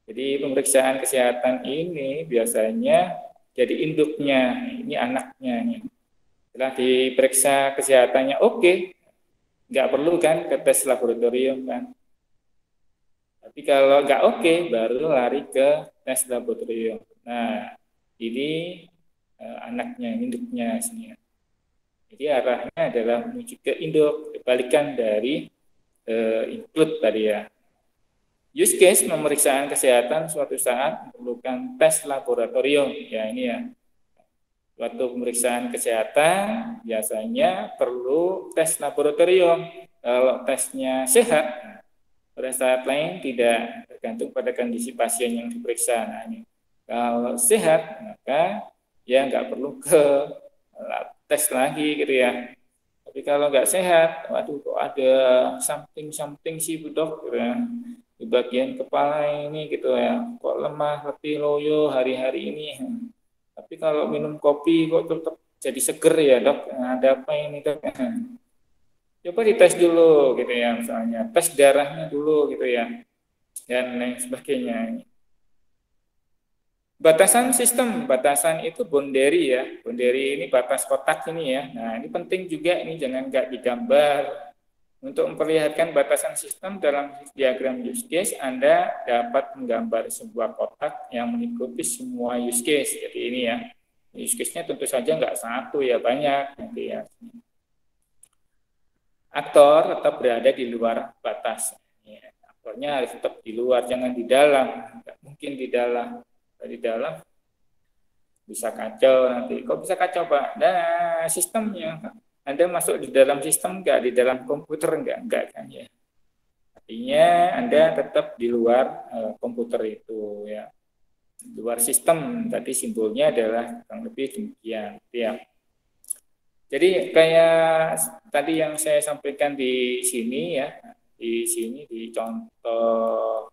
Jadi pemeriksaan kesehatan ini biasanya jadi induknya, ini anaknya. Setelah diperiksa kesehatannya oke, nggak perlu kan ke tes laboratorium kan. Tapi kalau nggak oke, baru lari ke tes laboratorium. Nah, ini anaknya, induknya sini. Jadi arahnya adalah menuju ke induk, kebalikan dari include tadi ya. Use case pemeriksaan kesehatan suatu saat memerlukan tes laboratorium. Ya ini ya. Suatu pemeriksaan kesehatan biasanya perlu tes laboratorium. Kalau tesnya sehat, pada saat lain tidak tergantung pada kondisi pasien yang diperiksa. Nah, ini. Kalau sehat, maka ya nggak perlu ke tes lagi gitu ya. Tapi kalau nggak sehat, waduh kok ada something sih Bu Dok, gitu ya. Di bagian kepala ini gitu ya, kok lemah, letih, loyo hari-hari ini. Tapi kalau minum kopi kok tetap jadi seger ya Dok, nah, ada apa ini Dok? Coba dites dulu gitu ya, misalnya tes darahnya dulu gitu ya, dan lain sebagainya. Batasan sistem, batasan itu boundary ya. Boundary ini batas kotak ini ya. Nah, ini penting juga, ini jangan nggak digambar. Untuk memperlihatkan batasan sistem dalam diagram use case, Anda dapat menggambar sebuah kotak yang mengikuti semua use case. Jadi ini ya, use case-nya tentu saja nggak satu ya, banyak. Nanti ya. Aktor tetap berada di luar batas. Ya, aktornya harus tetap di luar, jangan di dalam. Nggak mungkin di dalam. Di dalam bisa kacau nanti. Kok bisa kacau Pak? Nah, sistemnya. Anda masuk di dalam sistem enggak? Di dalam komputer enggak kan ya. Artinya Anda tetap di luar komputer itu ya. Di luar sistem. Tadi simbolnya adalah kurang lebih demikian. Ya. Jadi kayak tadi yang saya sampaikan di sini ya. Di sini di contohnya,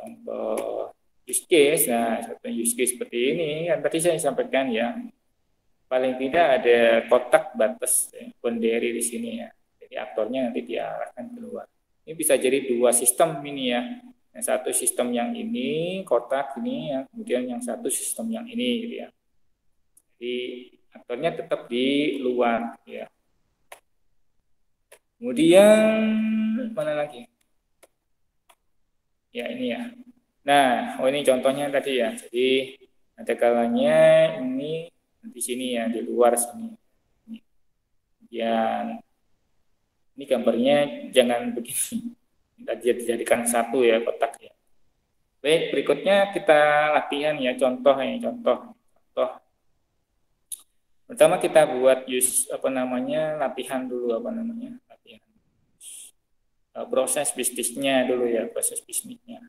contoh use case. Nah, satu use case seperti ini kan tadi saya sampaikan ya, paling tidak ada kotak batas ya, boundary di sini ya. Jadi aktornya nanti diarahkan keluar. Ini bisa jadi dua sistem ini ya. Yang satu sistem yang ini kotak ini ya, kemudian yang satu sistem yang ini gitu ya. Jadi aktornya tetap di luar ya. Kemudian mana lagi? Ya ini ya. Nah, ini contohnya tadi ya. Jadi ada kalanya ini di sini ya, di luar sini. Yang ini gambarnya jangan begini. Tadi dijadikan satu ya kotak ya. Baik, berikutnya kita latihan ya, contoh ya, contoh. Pertama kita buat latihan dulu latihan. Proses bisnisnya dulu ya, proses bisnisnya.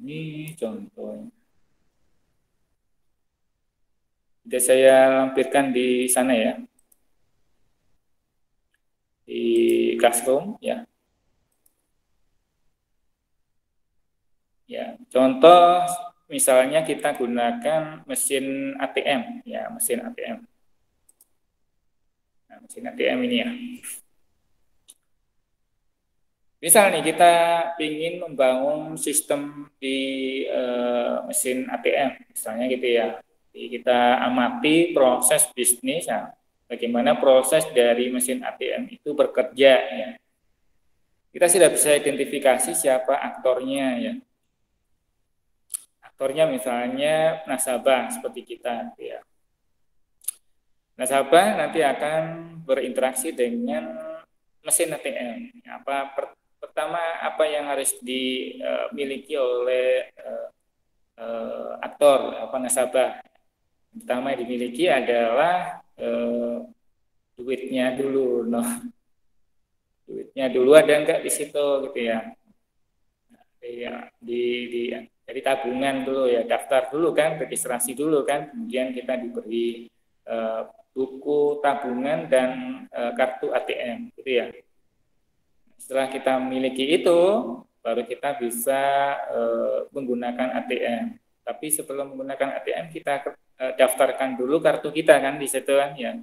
Ini contohnya. Sudah saya lampirkan di sana ya. Di Classroom ya. Ya, contoh misalnya kita gunakan mesin ATM ya, mesin ATM. Nah, mesin ATM ini ya. Misal nih kita ingin membangun sistem di mesin ATM, misalnya gitu ya. Jadi kita amati proses bisnis, ya, bagaimana proses dari mesin ATM itu bekerja. Ya. Kita sudah bisa identifikasi siapa aktornya. Ya. Aktornya misalnya nasabah seperti kita. Gitu ya. Nasabah nanti akan berinteraksi dengan mesin ATM. Pertama apa yang harus dimiliki oleh aktor nasabah? Pertama yang dimiliki adalah duitnya dulu, no. Duitnya dulu ada enggak di situ gitu ya? Ya jadi tabungan dulu ya, daftar dulu kan, registrasi dulu kan, kemudian kita diberi buku tabungan dan kartu ATM gitu ya. Setelah kita memiliki itu, baru kita bisa menggunakan ATM. Tapi sebelum menggunakan ATM kita daftarkan dulu kartu kita kan di situ kan ya.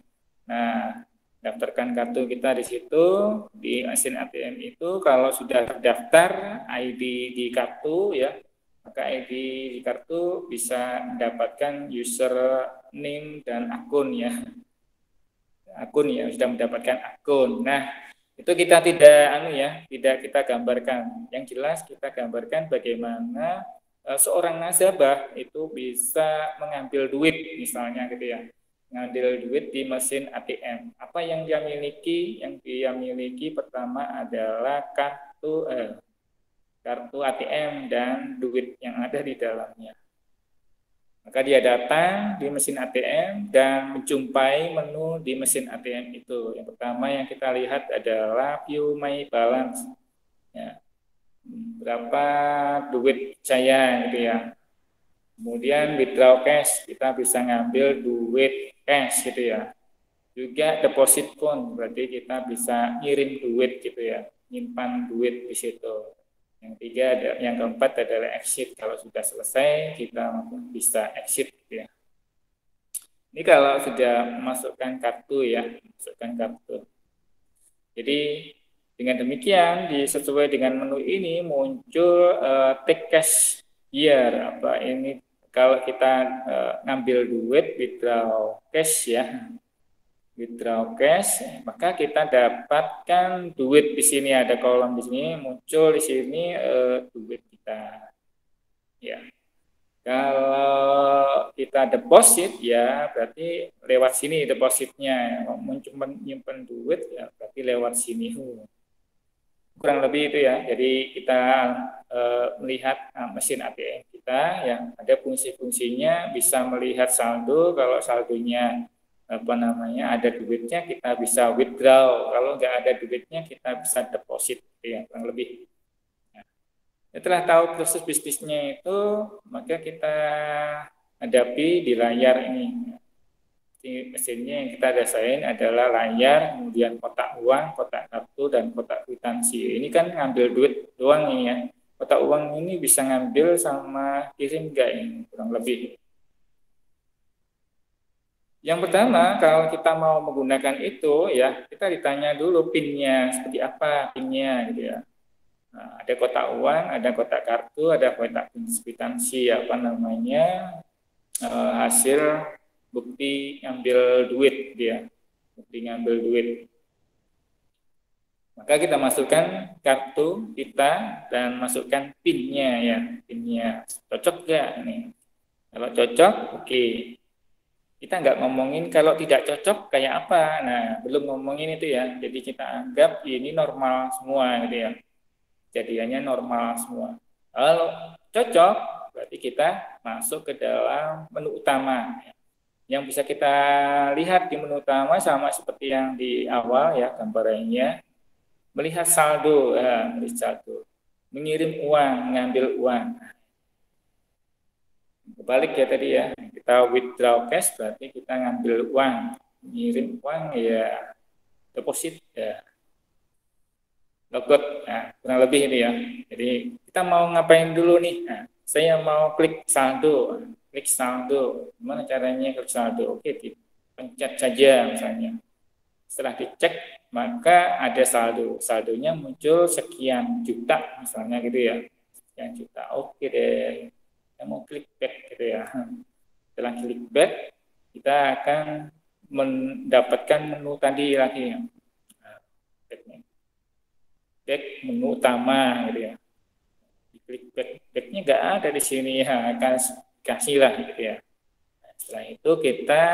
Nah, daftarkan kartu kita di situ di mesin ATM itu. Kalau sudah terdaftar ID di kartu ya, maka ID di kartu bisa mendapatkan username dan akun ya. Akun ya, sudah mendapatkan akun. Nah, itu kita tidak kita gambarkan. Yang jelas kita gambarkan bagaimana seorang nasabah itu bisa mengambil duit misalnya gitu ya. Mengambil duit di mesin ATM. Apa yang dia miliki? Yang dia miliki pertama adalah kartu ATM dan duit yang ada di dalamnya. Maka dia datang di mesin ATM dan menjumpai menu di mesin ATM itu. Yang pertama yang kita lihat adalah view my balance. Ya. Berapa duit saya gitu ya. Kemudian withdraw cash, kita bisa ngambil duit cash gitu ya. Juga deposit pun, berarti kita bisa ngirim duit gitu ya. Nyimpan duit di situ. Yang keempat adalah exit. Kalau sudah selesai, kita bisa exit ya. Ini kalau sudah masukkan kartu ya, masukkan kartu. Jadi dengan demikian, sesuai dengan menu ini muncul take cash here. Apa ini? Kalau kita ngambil duit, withdraw cash ya. Withdraw cash, maka kita dapatkan duit di sini, ada kolom di sini, muncul di sini duit kita. Ya. Kalau kita deposit ya berarti lewat sini depositnya. Muncul menyimpan duit ya berarti lewat sini. Kurang lebih itu ya. Jadi kita melihat mesin ATM kita yang ada fungsi-fungsinya, bisa melihat saldo. Kalau saldonya ada duitnya, kita bisa withdraw. Kalau nggak ada duitnya, kita bisa deposit ya, kurang lebih. Setelah tahu proses bisnisnya itu, maka kita hadapi di layar ini. Di mesinnya yang kita desain adalah layar, kemudian kotak uang, kotak kartu, dan kotak kwitansi. Ini kan ngambil duit doang nih ya. Kotak uang ini bisa ngambil sama kirim nggak ini, kurang lebih. Yang pertama, kalau kita mau menggunakan itu, ya kita ditanya dulu PIN-nya, seperti apa PIN-nya, gitu ya. Nah, ada kotak uang, ada kotak kartu, ada kotak kwitansi, hasil bukti ngambil duit, dia, bukti ngambil duit. Maka kita masukkan kartu kita dan masukkan PIN-nya, ya, PIN-nya cocok nggak nih? Kalau cocok, oke. Kita nggak ngomongin kalau tidak cocok kayak apa. Nah, belum ngomongin itu ya. Jadi kita anggap ini normal semua gitu ya. Jadiannya normal semua. Kalau cocok, berarti kita masuk ke dalam menu utama. Yang bisa kita lihat di menu utama sama seperti yang di awal ya gambarannya. Melihat saldo, melihat saldo. Mengirim uang, mengambil uang. Kebalik ya tadi ya, kita withdraw cash berarti kita ngambil uang, ngirim uang ya deposit ya, logot. Nah, kurang lebih ini ya. Jadi kita mau ngapain dulu nih? Nah, saya mau klik saldo. Gimana caranya klik saldo? Oke, pencet saja misalnya. Setelah dicek, maka ada saldo. Saldonya muncul sekian juta misalnya gitu ya. Sekian juta. Oke deh. Kita mau klik back gitu ya. Setelah klik back, kita akan mendapatkan menu tadi lagi. Nah, back menu utama gitu ya. Klik backnya nggak ada di sini ya, akan kasih lah gitu ya. Setelah itu kita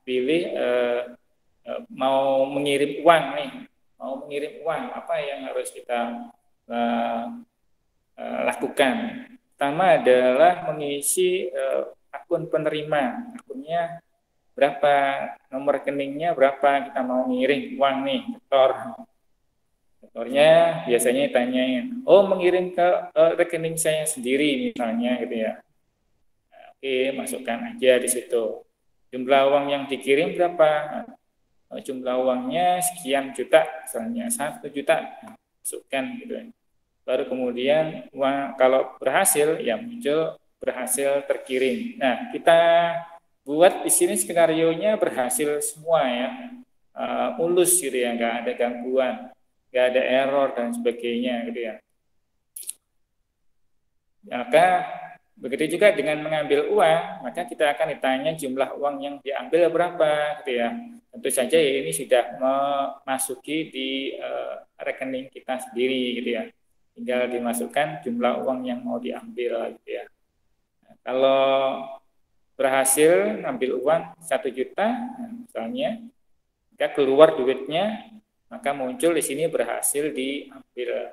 pilih mau mengirim uang nih, mau mengirim uang apa yang harus kita uh, lakukan. Pertama adalah mengisi akun penerima, akunnya berapa, nomor rekeningnya berapa, kita mau ngirim uang nih, setor. Setornya biasanya ditanyain, oh mengirim ke rekening saya sendiri misalnya gitu ya. Oke, masukkan aja di situ. Jumlah uang yang dikirim berapa? Jumlah uangnya sekian juta, misalnya 1 juta, masukkan gitu. Baru kemudian uang kalau berhasil, ya muncul berhasil terkirim. Nah, kita buat di sini skenario-nya berhasil semua ya, mulus gitu ya, nggak ada gangguan, nggak ada error dan sebagainya gitu ya. Maka begitu juga dengan mengambil uang, maka kita akan ditanya jumlah uang yang diambil berapa, gitu ya. Tentu saja ini sudah memasuki di rekening kita sendiri, gitu ya. Tinggal dimasukkan jumlah uang yang mau diambil, gitu ya. Nah, kalau berhasil ngambil uang 1 juta, misalnya, maka keluar duitnya, maka muncul di sini berhasil diambil.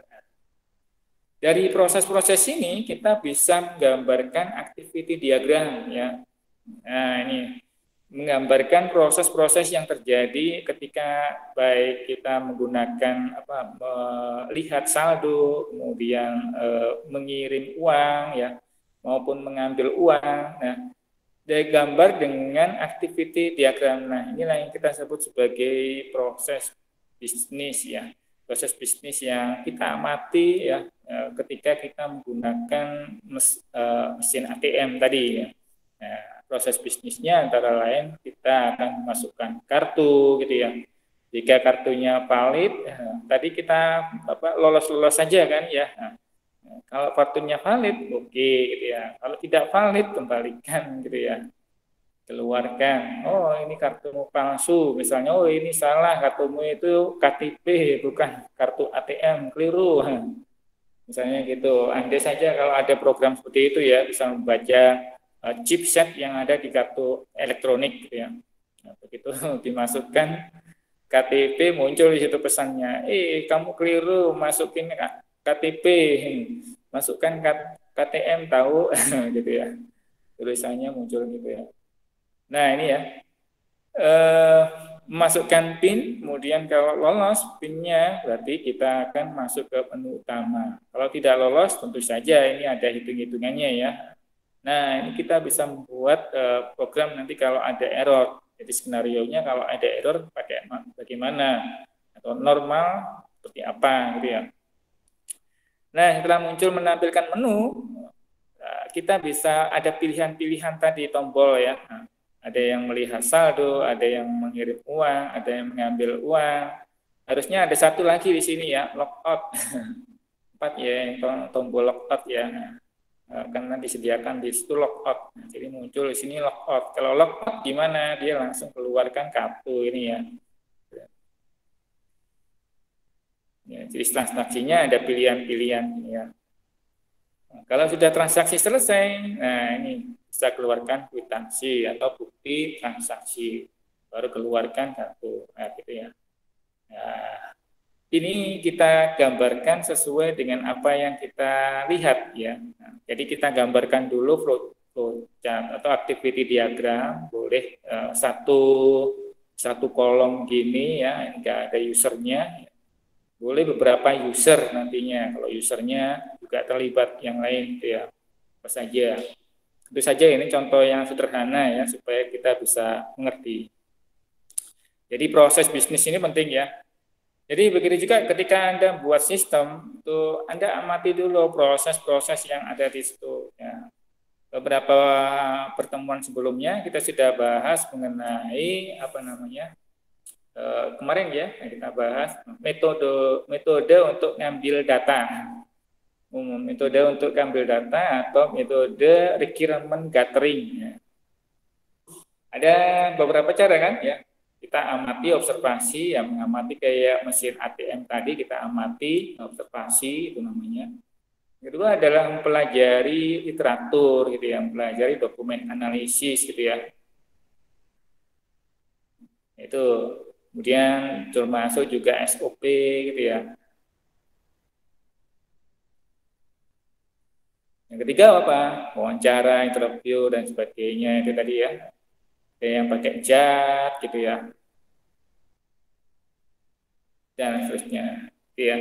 Dari proses-proses ini kita bisa menggambarkan activity diagram ya. Nah, ini menggambarkan proses-proses yang terjadi ketika baik kita menggunakan melihat saldo, kemudian mengirim uang ya, maupun mengambil uang. Nah, dari gambar dengan activity diagram. Nah, inilah yang kita sebut sebagai proses bisnis ya. Proses bisnis yang kita amati ya ketika kita menggunakan mesin ATM tadi ya. Nah, proses bisnisnya antara lain kita akan memasukkan kartu gitu ya. Jika kartunya valid, tadi kita lolos-lolos saja kan ya. Nah, kalau kartunya valid, oke gitu ya. Kalau tidak valid, kembalikan gitu ya. Keluarkan, oh ini kartumu palsu, misalnya, oh ini salah, kartumu itu KTP, bukan kartu ATM, keliru. Misalnya gitu, andai saja kalau ada program seperti itu ya, bisa membaca chipset yang ada di kartu elektronik gitu ya. Nah, begitu dimasukkan KTP, muncul di situ pesannya, kamu keliru, masukin KTP, masukkan KTM, tahu, gitu ya. Tulisannya muncul gitu ya. Nah ini ya, masukkan PIN, kemudian kalau lolos PIN-nya berarti kita akan masuk ke menu utama. Kalau tidak lolos tentu saja ini ada hitung-hitungannya ya. Nah ini kita bisa membuat program nanti kalau ada error. Jadi skenario-nya kalau ada error pakai bagaimana, atau normal seperti apa gitu ya. Nah setelah muncul menampilkan menu, kita bisa ada pilihan-pilihan tadi tombol ya. Nah, ada yang melihat saldo, ada yang mengirim uang, ada yang mengambil uang. Harusnya ada satu lagi di sini ya, logout. 4 ya, tombol logout ya. Karena disediakan di situ logout. Jadi muncul di sini logout. Kalau logout gimana? Dia langsung keluarkan kartu ini ya. Jadi transaksinya ada pilihan-pilihan ya. Nah, kalau sudah transaksi selesai, nah ini bisa keluarkan kwitansi atau bukti transaksi, baru keluarkan kartu, nah, gitu ya. Nah, ini kita gambarkan sesuai dengan apa yang kita lihat ya. Nah, jadi kita gambarkan dulu flowchart atau activity diagram, boleh satu kolom gini ya, enggak ada usernya. Boleh beberapa user nantinya, kalau usernya juga terlibat yang lain gitu ya, apa saja. Tentu saja ini contoh yang sederhana ya, supaya kita bisa mengerti. Jadi proses bisnis ini penting ya. Jadi begitu juga ketika Anda buat sistem, itu Anda amati dulu proses-proses yang ada di situ. Ya. Beberapa pertemuan sebelumnya kita sudah bahas mengenai kemarin ya yang kita bahas metode untuk ngambil data, metode untuk ngambil data atau metode requirement gathering. Ya. Ada beberapa cara kan ya. Kita amati observasi, yang mengamati kayak mesin ATM tadi kita amati observasi itu namanya. Kedua adalah mempelajari literatur gitu ya, mempelajari dokumen analisis gitu ya. Itu kemudian termasuk juga SOP gitu ya. Yang ketiga apa? Wawancara, interview dan sebagainya itu tadi ya. Ada yang pakai JAT gitu ya. Dan seterusnya. Gitu ya.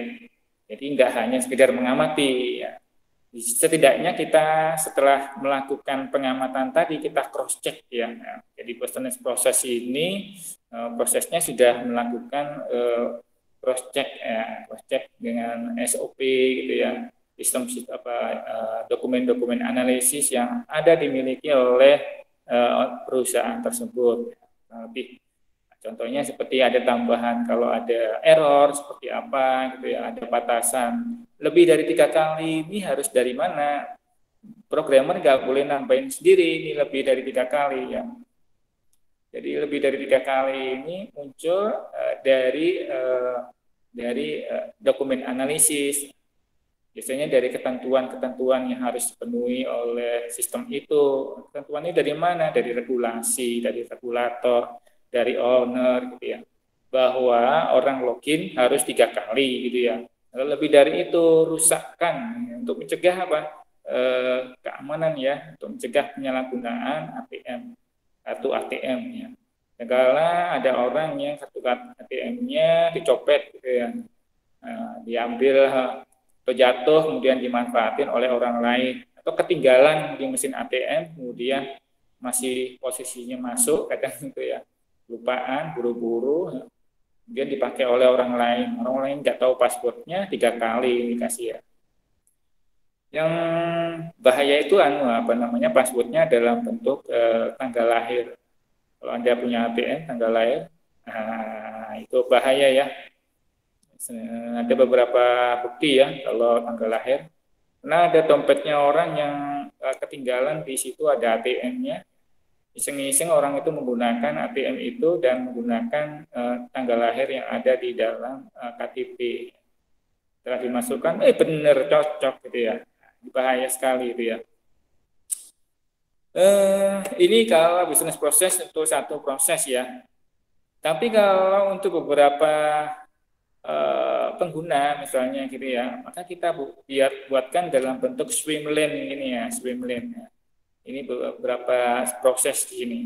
Jadi nggak hanya sekedar mengamati ya. Setidaknya kita setelah melakukan pengamatan tadi kita cross check ya. Jadi proses ini prosesnya sudah melakukan cross check dengan SOP gitu ya. Sistem dokumen-dokumen analisis yang ada dimiliki oleh perusahaan tersebut. Lebih contohnya seperti ada tambahan kalau ada error seperti apa gitu ya, ada batasan lebih dari 3 kali, ini harus dari mana? Programmer nggak boleh nambahin sendiri, ini lebih dari 3 kali ya. Jadi lebih dari 3 kali ini muncul dari dokumen analisis. Biasanya dari ketentuan-ketentuan yang harus dipenuhi oleh sistem itu. Ketentuannya dari mana? Dari regulasi, dari regulator, dari owner gitu ya. Bahwa orang login harus 3 kali gitu ya. Lebih dari itu rusakkan untuk mencegah apa? Keamanan ya, untuk mencegah penyalahgunaan ATM atau ATM ya. Segala ada orang yang kartu ATM-nya dicopet gitu ya. Diambil atau jatuh kemudian dimanfaatin oleh orang lain atau ketinggalan di mesin ATM kemudian masih posisinya masuk kadang gitu ya. Lupaan, buru-buru kemudian dipakai oleh orang lain nggak tahu passwordnya 3 kali dikasih ya. Yang bahaya itu passwordnya dalam bentuk tanggal lahir. Kalau Anda punya ATM tanggal lahir, itu bahaya ya. Ada beberapa bukti ya kalau tanggal lahir. Nah ada dompetnya orang yang ketinggalan di situ ada ATM-nya. Iseng-iseng orang itu menggunakan ATM itu dan menggunakan tanggal lahir yang ada di dalam KTP. Setelah dimasukkan, benar cocok gitu ya. Bahaya sekali itu ya. Ini kalau bisnis proses untuk satu proses ya. Tapi kalau untuk beberapa pengguna misalnya gitu ya, maka kita buatkan dalam bentuk swim lane ini ya, swim lane. Ya. Ini beberapa proses di sini.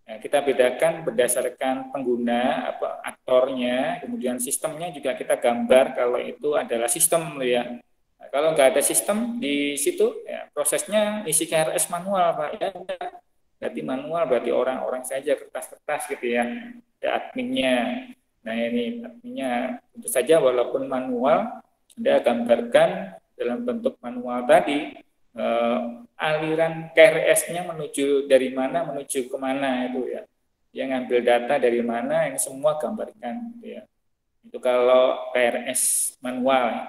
Nah, kita bedakan berdasarkan pengguna, aktornya, kemudian sistemnya juga kita gambar kalau itu adalah sistem ya. Nah, kalau nggak ada sistem di situ, ya, prosesnya isi KRS manual Pak. Ya, berarti manual, berarti orang-orang saja kertas-kertas gitu ya, ada adminnya. Nah ini adminnya tentu saja walaupun manual, Anda gambarkan dalam bentuk manual tadi, aliran KRS-nya menuju dari mana menuju kemana itu ya, yang ngambil data dari mana ini semua gambarkan gitu ya. Itu kalau KRS manual.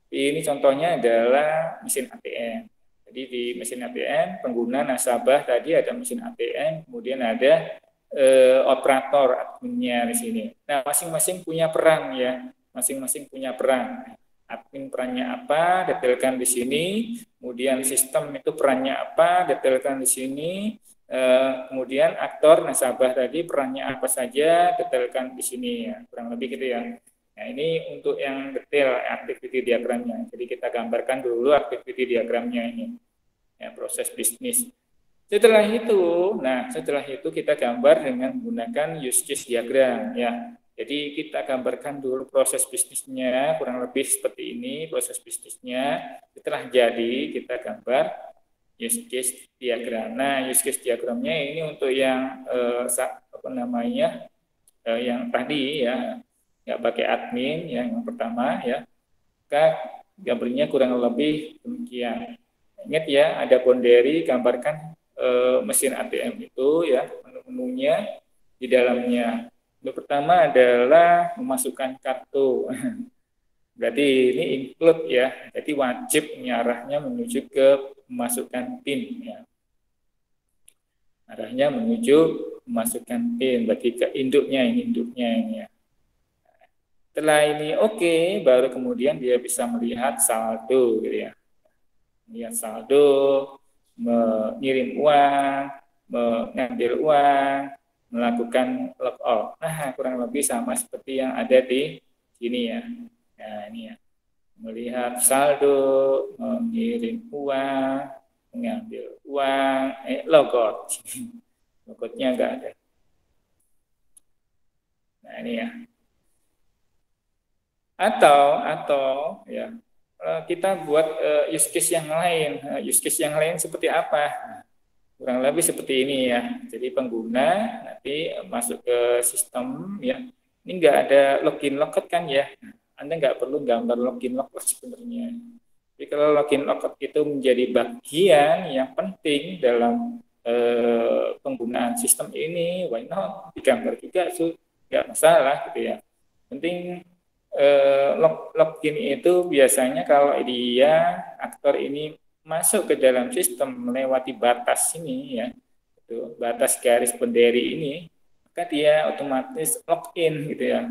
Ini contohnya adalah mesin ATM. Jadi di mesin ATM pengguna nasabah tadi ada mesin ATM, kemudian ada operator adminnya di sini. Nah masing-masing punya peran ya, masing-masing punya peran. Admin perannya apa, detailkan di sini. Kemudian sistem itu perannya apa, detailkan di sini. Kemudian aktor nasabah tadi perannya apa saja, detailkan di sini ya. Kurang lebih gitu ya. Nah ini untuk yang detail activity diagramnya. Jadi kita gambarkan dulu activity diagramnya ini. Ya, proses bisnis. Setelah itu kita gambar dengan menggunakan use case diagram ya. Jadi kita gambarkan dulu proses bisnisnya, kurang lebih seperti ini proses bisnisnya. Setelah jadi, kita gambar use case diagram. Nah, use case diagramnya ini untuk yang yang tadi ya, nggak pakai admin ya, yang pertama ya. Maka gambarnya kurang lebih demikian. Ingat ya, ada boundary, gambarkan mesin ATM itu ya, menu-menunya di dalamnya. Yang pertama adalah memasukkan kartu. Berarti ini include ya. Jadi wajib arahnya menuju ke memasukkan PIN ya. Arahnya menuju memasukkan PIN, berarti ke induknya ini ya. Setelah ini oke, baru kemudian dia bisa melihat saldo gitu ya. Melihat saldo, mengirim uang, mengambil uang, melakukan logout. Nah, kurang lebih sama seperti yang ada di sini ya. Nah, ini ya. Melihat saldo, mengirim uang, mengambil uang, logout. Logoutnya enggak ada. Nah, ini ya. Atau ya kita buat use case yang lain. Use case yang lain seperti apa? Kurang lebih seperti ini ya. Jadi pengguna nanti masuk ke sistem ya. Ini nggak ada login logout kan ya. Anda nggak perlu gambar login logout sebenarnya. Jadi kalau login logout itu menjadi bagian yang penting dalam penggunaan sistem ini, why not digambar juga, nggak masalah gitu ya. Penting login itu biasanya kalau dia aktor ini masuk ke dalam sistem melewati batas ini ya, itu batas garis benderi ini, maka dia otomatis login gitu ya.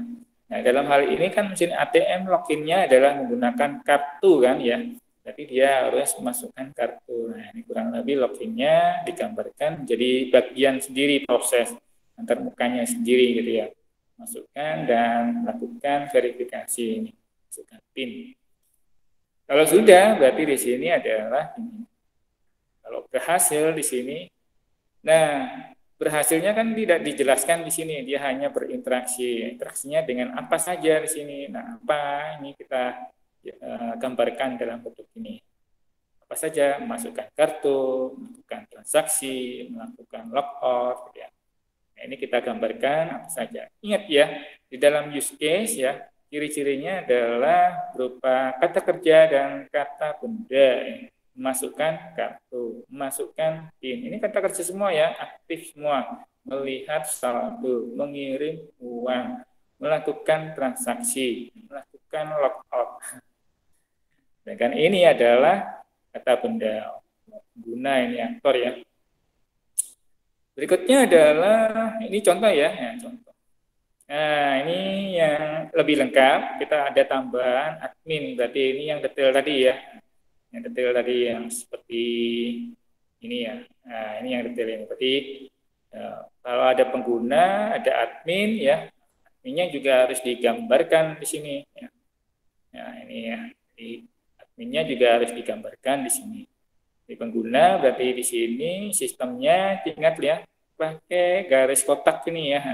Nah, dalam hal ini kan mesin ATM loginnya adalah menggunakan kartu kan ya, jadi dia harus masukkan kartu. Nah, ini kurang lebih loginnya digambarkan jadi bagian sendiri proses antar mukanya sendiri gitu ya. Masukkan dan lakukan verifikasi ini, masukkan PIN. Kalau sudah, berarti di sini adalah ini. Kalau berhasil di sini, nah berhasilnya kan tidak dijelaskan di sini, dia hanya berinteraksi. Interaksinya dengan apa saja di sini. Nah, apa ini kita gambarkan dalam bentuk ini. Apa saja, masukkan kartu, melakukan transaksi, melakukan logout, gitu ya. Nah, ini kita gambarkan apa saja. Ingat ya, di dalam use case ya, ciri-cirinya adalah berupa kata kerja dan kata benda. Memasukkan kartu, memasukkan PIN. Ini kata kerja semua ya, aktif semua. Melihat saldo, mengirim uang, melakukan transaksi, melakukan logout. Dan ini adalah kata benda. Guna ini aktor ya. Berikutnya adalah ini contoh ya, contoh. Nah, ini yang lebih lengkap, kita ada tambahan admin, berarti ini yang detail tadi ya. Yang detail tadi yang seperti ini ya. Nah, ini yang detail ini. Berarti kalau ada pengguna, ada admin ya. Adminnya juga harus digambarkan di sini ya. Nah, ini ya. Jadi, adminnya juga harus digambarkan di sini. Di pengguna berarti di sini sistemnya ingat ya, pakai garis kotak ini ya.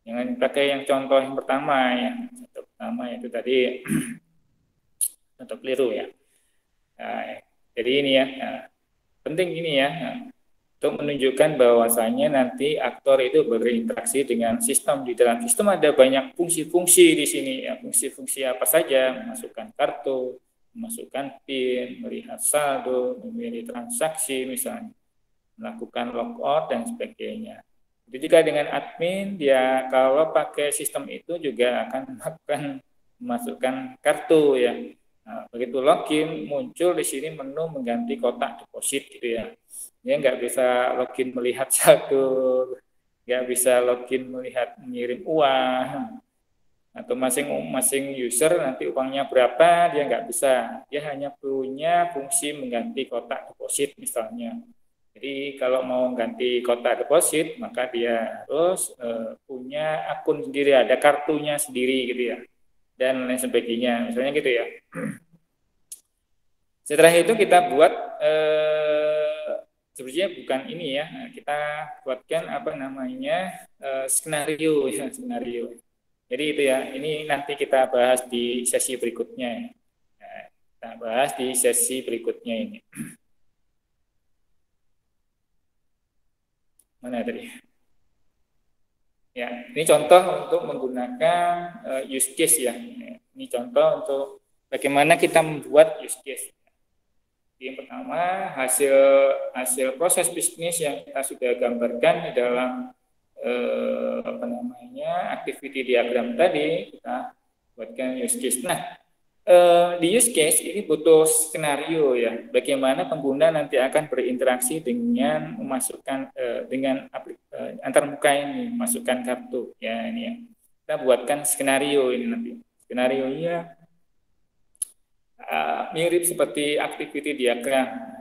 Jangan pakai yang contoh yang pertama ya. Contoh pertama itu tadi contoh keliru ya. Nah, jadi ini ya, penting ini ya, untuk menunjukkan bahwasanya nanti aktor itu berinteraksi dengan sistem. Di dalam sistem ada banyak fungsi-fungsi di sini ya, fungsi-fungsi apa saja, memasukkan kartu, memasukkan PIN, melihat saldo, memilih transaksi misalnya, melakukan logout dan sebagainya. Jadi jika dengan admin, dia kalau pakai sistem itu juga akan melakukan memasukkan kartu ya. Nah, begitu login, muncul di sini menu mengganti kotak deposit gitu ya. Dia nggak bisa login melihat saldo, nggak bisa login melihat mengirim uang, atau masing-masing user nanti uangnya berapa, dia nggak bisa. Dia hanya punya fungsi mengganti kotak deposit misalnya. Jadi kalau mau ganti kotak deposit, maka dia harus punya akun sendiri, ada kartunya sendiri gitu ya. Dan lain sebagainya, misalnya gitu ya. Setelah itu kita buat sebenarnya bukan ini ya, kita buatkan apa namanya skenario ya, skenario. Jadi itu ya, ini nanti kita bahas di sesi berikutnya. Nah, kita bahas di sesi berikutnya ini. Mana tadi? Ya, ini contoh untuk menggunakan use case ya. Ini contoh untuk bagaimana kita membuat use case. Yang pertama, hasil proses bisnis yang kita sudah gambarkan di dalam apa namanya, activity diagram tadi, kita buatkan use case. Nah, di use case ini butuh skenario ya, bagaimana pengguna nanti akan berinteraksi dengan memasukkan dengan antar muka ini, masukkan kartu ya ini ya. Kita buatkan skenario ini nanti. Skenarionya mirip seperti activity diagram.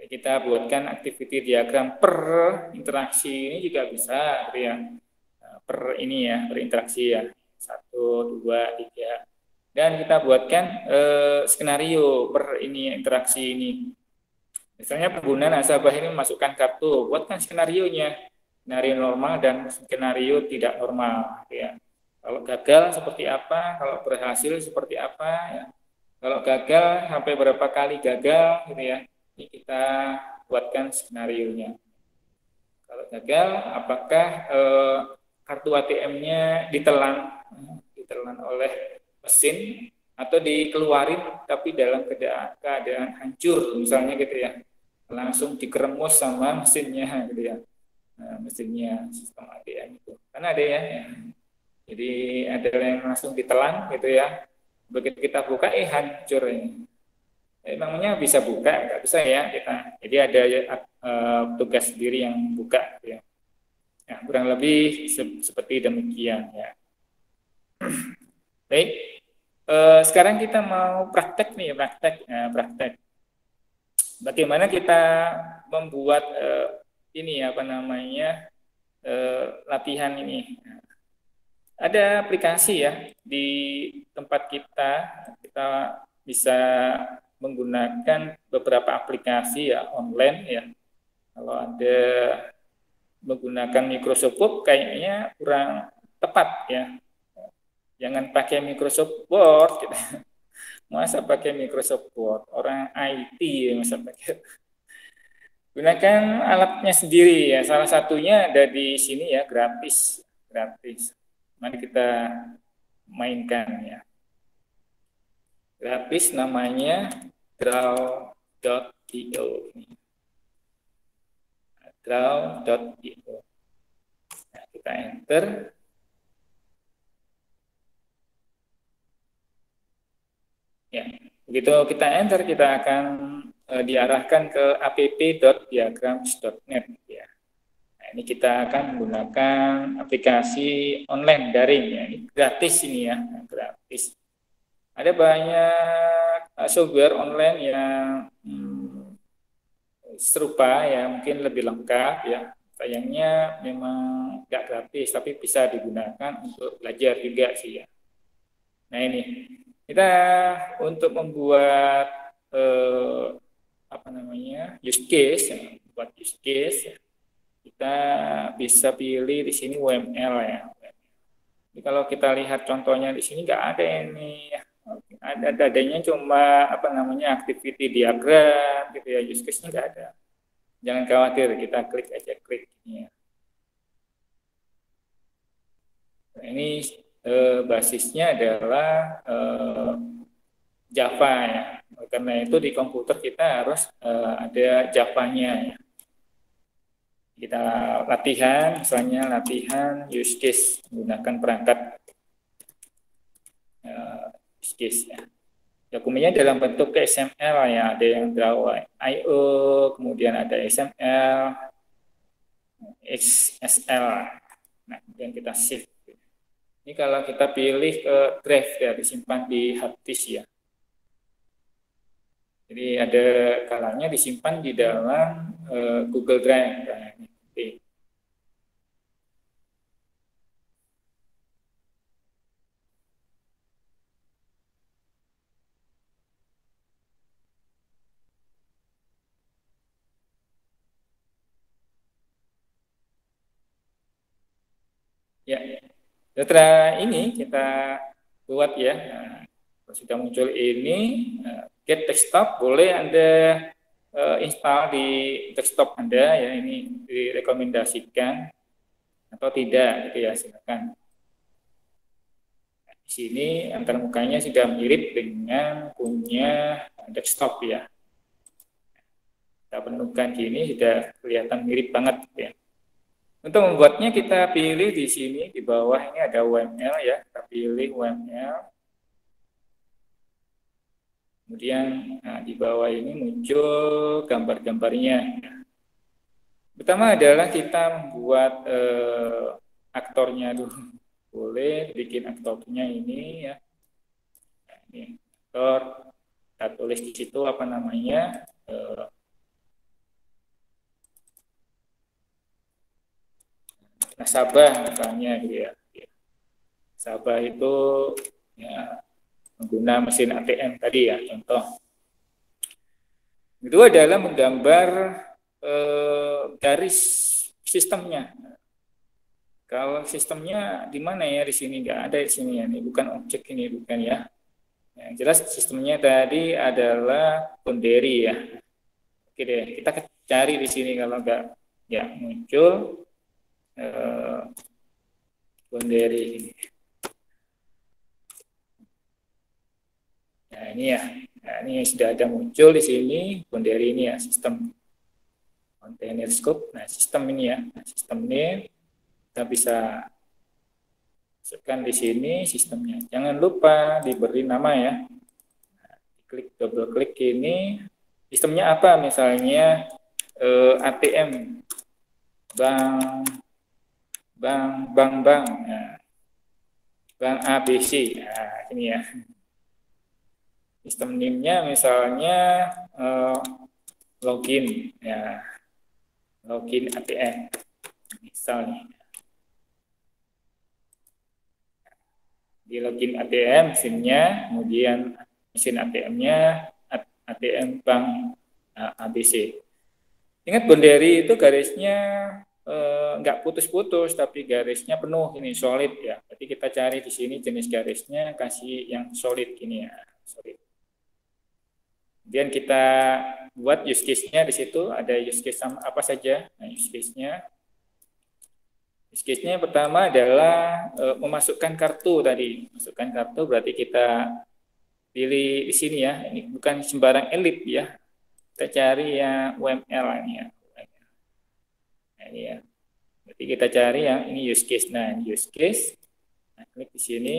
Kita buatkan activity diagram per interaksi ini juga bisa, gitu ya. Per ini ya, berinteraksi ya. 1, 2, 3. Dan kita buatkan skenario per ini interaksi ini. Misalnya pengguna nasabah ini memasukkan kartu, buatkan skenario-nya. Skenario normal dan skenario tidak normal. Ya. Kalau gagal seperti apa, kalau berhasil seperti apa. Ya. Kalau gagal, sampai berapa kali gagal, gitu ya. Ini kita buatkan skenario-nya. Kalau gagal, apakah kartu ATM-nya ditelan oleh mesin atau dikeluarin tapi dalam keadaan hancur misalnya gitu ya, langsung dikeremus sama mesinnya gitu ya, mesinnya sistem ATM itu kan ada ya, jadi ada yang langsung ditelan gitu ya, begitu kita buka hancur ini. Emangnya bisa buka nggak bisa ya kita, jadi ada tugas sendiri yang buka gitu ya. Nah, kurang lebih seperti demikian ya. Baik, sekarang kita mau praktek nih, praktek. Bagaimana kita membuat ini apa namanya latihan ini? Ada aplikasi ya di tempat kita bisa menggunakan beberapa aplikasi ya online ya. Kalau ada menggunakan Microsoft Word kayaknya kurang tepat ya. Jangan pakai Microsoft Word gitu. Masa pakai Microsoft Word, orang IT masa pakai. Gunakan alatnya sendiri ya. Salah satunya ada di sini ya, gratis. Mari kita mainkan ya. Gratis namanya draw.io. Draw.io. Nah, kita enter. Ya, begitu kita enter, kita akan diarahkan ke app.diagrams.net ya. Nah, ini kita akan menggunakan aplikasi online daring ya. Ini gratis ini ya, gratis. Ada banyak software online yang serupa ya, mungkin lebih lengkap ya. Sayangnya memang nggak gratis, tapi bisa digunakan untuk belajar juga sih ya. Nah ini kita untuk membuat apa namanya use case, buat use case kita bisa pilih di sini UML ya. Jadi kalau kita lihat contohnya di sini nggak ada ini, adanya cuma apa namanya activity diagram gitu ya, use case-nya nggak ada. Jangan khawatir, kita klik aja klik ya. Nah, ini basisnya adalah Java ya. Karena itu di komputer kita harus ada Java-nya ya. Kita latihan, misalnya latihan use case menggunakan perangkat use case ya. Dokumennya dalam bentuk XML ya, ada yang draw.io, kemudian ada XML, XSL. Nah, kemudian kita save. Ini kalau kita pilih ke drive ya, disimpan di hard disk ya. Jadi ada kalanya disimpan di dalam Google Drive. Nah, ini. Ya, setelah ini kita buat ya. Nah, sudah muncul ini, get desktop boleh Anda install di desktop Anda ya, ini direkomendasikan atau tidak gitu ya, silakan. Di sini antar mukanya sudah mirip dengan punya desktop ya. Kita penuhkan gini sudah kelihatan mirip banget ya. Untuk membuatnya kita pilih di sini di bawah ini ada UML ya, kita pilih UML. Kemudian di bawah ini muncul gambar-gambarnya. Pertama adalah kita membuat aktornya dulu. Boleh bikin aktornya ini ya. Nah, ini aktor, kita tulis di situ apa namanya. Nasabah misalnya gitu ya. Nasabah itu ya menggunakan mesin ATM tadi ya contoh. Itu adalah menggambar garis sistemnya. Kalau sistemnya di mana ya, di sini nggak ada di sini ya, ini bukan objek ini bukan ya. Yang jelas sistemnya tadi adalah boundary ya. Oke deh, kita cari di sini kalau nggak ya muncul boundary ini. Nah ini ya, nah, ini sudah ada muncul di sini boundary ini ya, sistem container scope. Nah sistem ini ya, nah, sistem ini kita bisa masukkan di sini sistemnya. Jangan lupa diberi nama ya. Nah, klik double klik ini sistemnya apa? Misalnya ATM, bank, nah, bank ABC. Nah, ini ya. Sistem NIM-nya misalnya login ya, login ATM misalnya. Di login ATM mesinnya, kemudian mesin ATM-nya ATM Bank ABC. Ingat boundary itu garisnya nggak putus-putus, tapi garisnya penuh ini solid ya. Jadi kita cari di sini jenis garisnya, kasih yang solid ini ya, solid. Kemudian kita buat use case-nya di situ, ada use case sama apa saja. Nah, use case-nya pertama adalah memasukkan kartu tadi. Masukkan kartu berarti kita pilih di sini ya. Ini bukan sembarang elip ya. Kita cari yang UML ini ya. Nah, ini ya. Berarti kita cari yang ini use case. Nah, ini use case. Nah, klik di sini.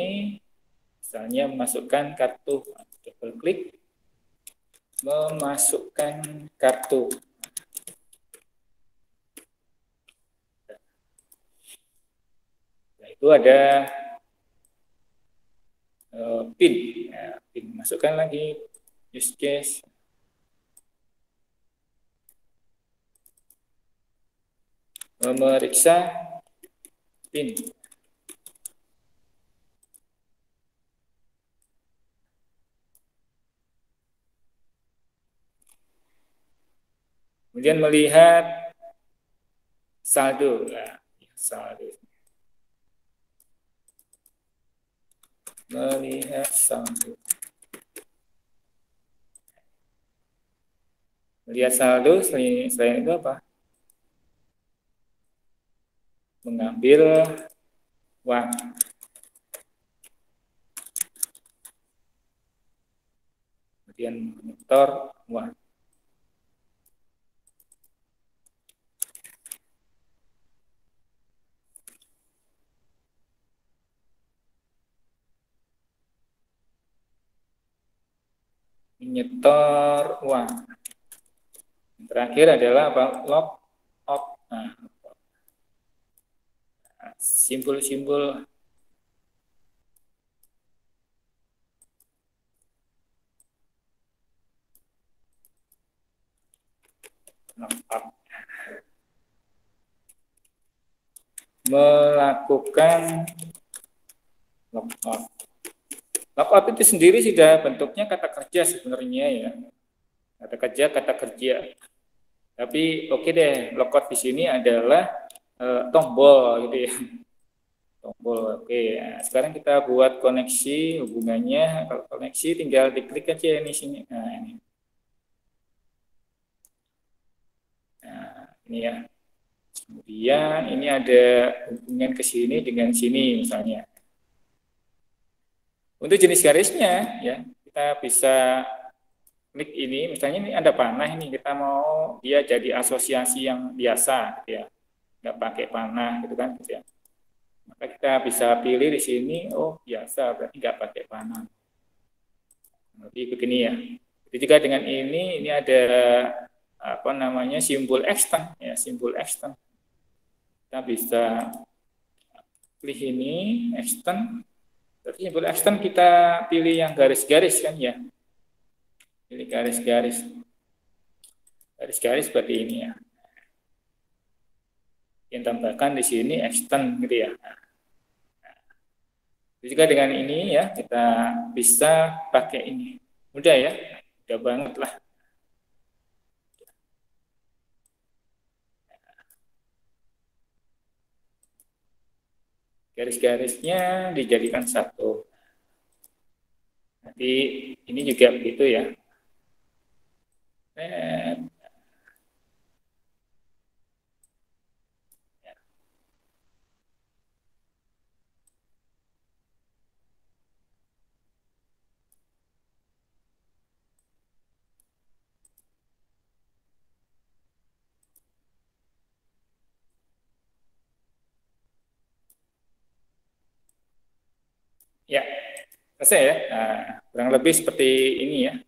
Misalnya memasukkan kartu. Double klik. Memasukkan kartu. Nah, itu ada PIN. Ya, PIN masukkan lagi use case. Memeriksa PIN. Kemudian melihat saldo. Nah, saldo. Melihat saldo. Melihat saldo selain itu apa? Mengambil uang. Kemudian menyetor uang. Menyetor uang. Yang terakhir adalah apa? Log out. Nah, simbol-simbol melakukan logout. Logout itu sendiri sudah bentuknya kata kerja sebenarnya ya. Kata kerja. Tapi oke deh, logout di sini adalah tombol gitu ya. Tombol. Oke. Nah, sekarang kita buat koneksi hubungannya. Kalau koneksi tinggal diklik aja ini sini. Nah, ini. Nah, ini ya. Kemudian ini ada hubungan ke sini dengan sini misalnya. Untuk jenis garisnya ya, kita bisa klik ini, misalnya ini ada panah ini, kita mau dia jadi asosiasi yang biasa ya. nggak pakai panah gitu kan, gitu ya. Maka kita bisa pilih di sini, oh biasa berarti nggak pakai panah. Jadi begini ya. Jadi juga dengan ini ada apa namanya simbol extend ya, simbol extend. Kita bisa pilih ini extend. Berarti simbol extend kita pilih yang garis-garis kan ya. Pilih garis-garis. Garis-garis seperti ini ya. Yang tambahkan di sini extend gitu ya. Juga dengan ini ya kita bisa pakai ini. Mudah ya, mudah banget lah. Garis-garisnya dijadikan satu. Nanti ini juga begitu ya. Ya, selesai ya. Nah, kurang lebih seperti ini ya.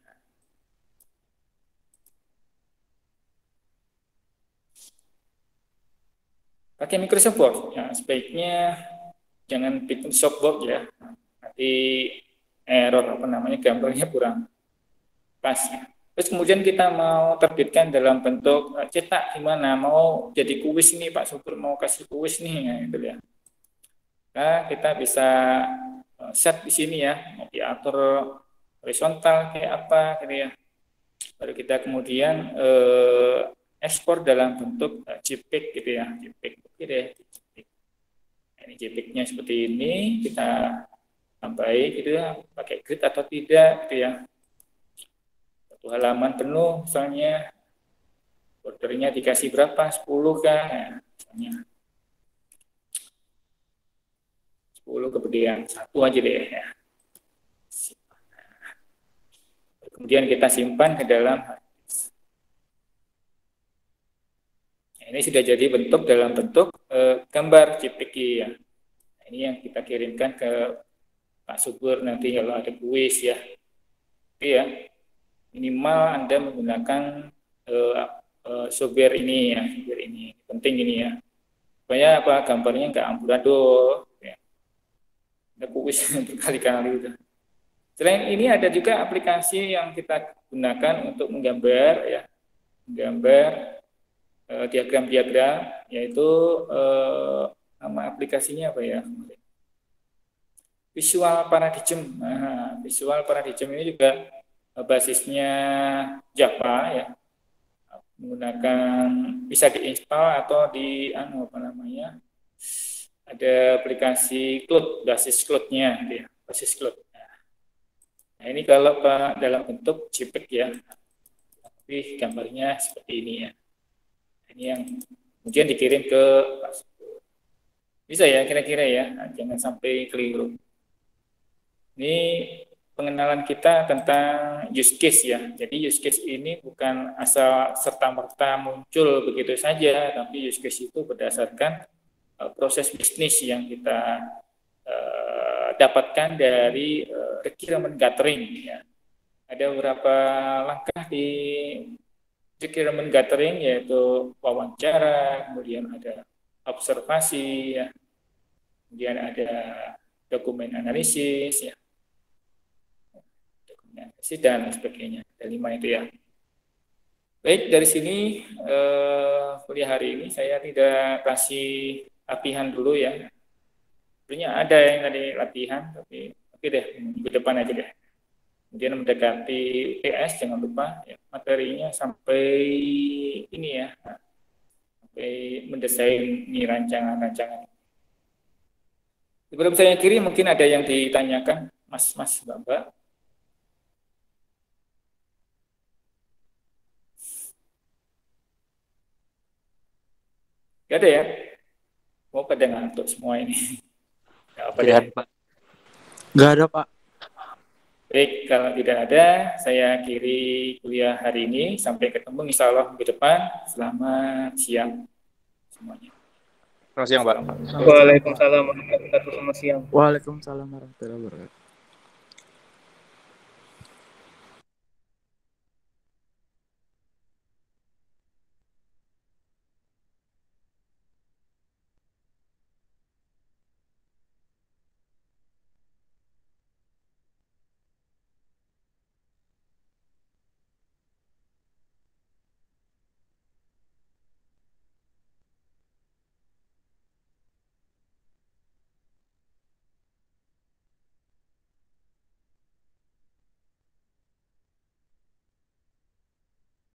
Pakai Microsoft Word, ya, sebaiknya jangan bikin softbox ya. Nanti error apa namanya gambarnya kurang pas. Terus kemudian kita mau terbitkan dalam bentuk cetak gimana? Mau jadi kuis ini Pak Supur mau kasih kuis nih, ya, gitu ya. Nah, kita bisa set di sini ya, mau diatur horizontal kayak apa gitu ya. Baru kita kemudian ekspor dalam bentuk JPEG gitu ya, JPEG. Oke deh. Nah, ini JPEG-nya seperti ini, kita tambahi gitu ya, pakai grid atau tidak gitu ya. Satu halaman penuh misalnya bordernya dikasih berapa? 10 kah? Nah, misalnya 10 kemudian 1 aja deh ya. Kemudian kita simpan ke dalam hard disk. Nah, ini sudah jadi bentuk dalam bentuk gambar JPG ya. Nah, ini yang kita kirimkan ke Pak Subur nanti kalau ada kuis ya. Oke ya, minimal Anda menggunakan software ini ya, software ini penting ini ya. Supaya apa gambarnya nggak amburadul. Ya. Ada kuis berkali-kali itu. Selain ini ada juga aplikasi yang kita gunakan untuk menggambar ya, menggambar diagram-diagram, yaitu nama aplikasinya apa ya? Visual Paradigm. Nah, Visual Paradigm ini juga basisnya Java ya, menggunakan bisa diinstal atau di apa namanya? Ada aplikasi Cloud, basis Cloud-nya ya, basis Cloud. Nah, ini kalau dalam bentuk JPEG ya, tapi gambarnya seperti ini ya. Ini yang kemudian dikirim ke bisa ya kira-kira ya, nah, jangan sampai keliru. Ini pengenalan kita tentang use case ya. Jadi use case ini bukan asal serta-merta muncul begitu saja, tapi use case itu berdasarkan proses bisnis yang kita dapatkan dari requirement gathering ya. Ada beberapa langkah di requirement gathering yaitu wawancara, kemudian ada observasi ya. Kemudian ada dokumen analisis ya. Dokumen analisis dan sebagainya. Ada 5 itu ya. Baik, dari sini kuliah hari ini saya tidak kasih latihan dulu ya. Sebenarnya ada yang tadi latihan, tapi oke deh, minggu depan aja deh. Kemudian mendekati UTS, jangan lupa ya, materinya sampai ini ya, sampai mendesain ini rancangan-rancangan. Sebelum saya kiri mungkin ada yang ditanyakan, Mas, Mbak. Gak ada ya? Mau pada ngantuk semua ini. Gak apa deh. Gak ada, Pak. Baik, kalau tidak ada, saya akhiri kuliah hari ini. Sampai ketemu insya Allah minggu depan. Selamat siang semuanya. Selamat siang, Pak. Waalaikumsalam warahmatullahi wabarakatuh. Selamat siang. Waalaikumsalam warahmatullahi wabarakatuh.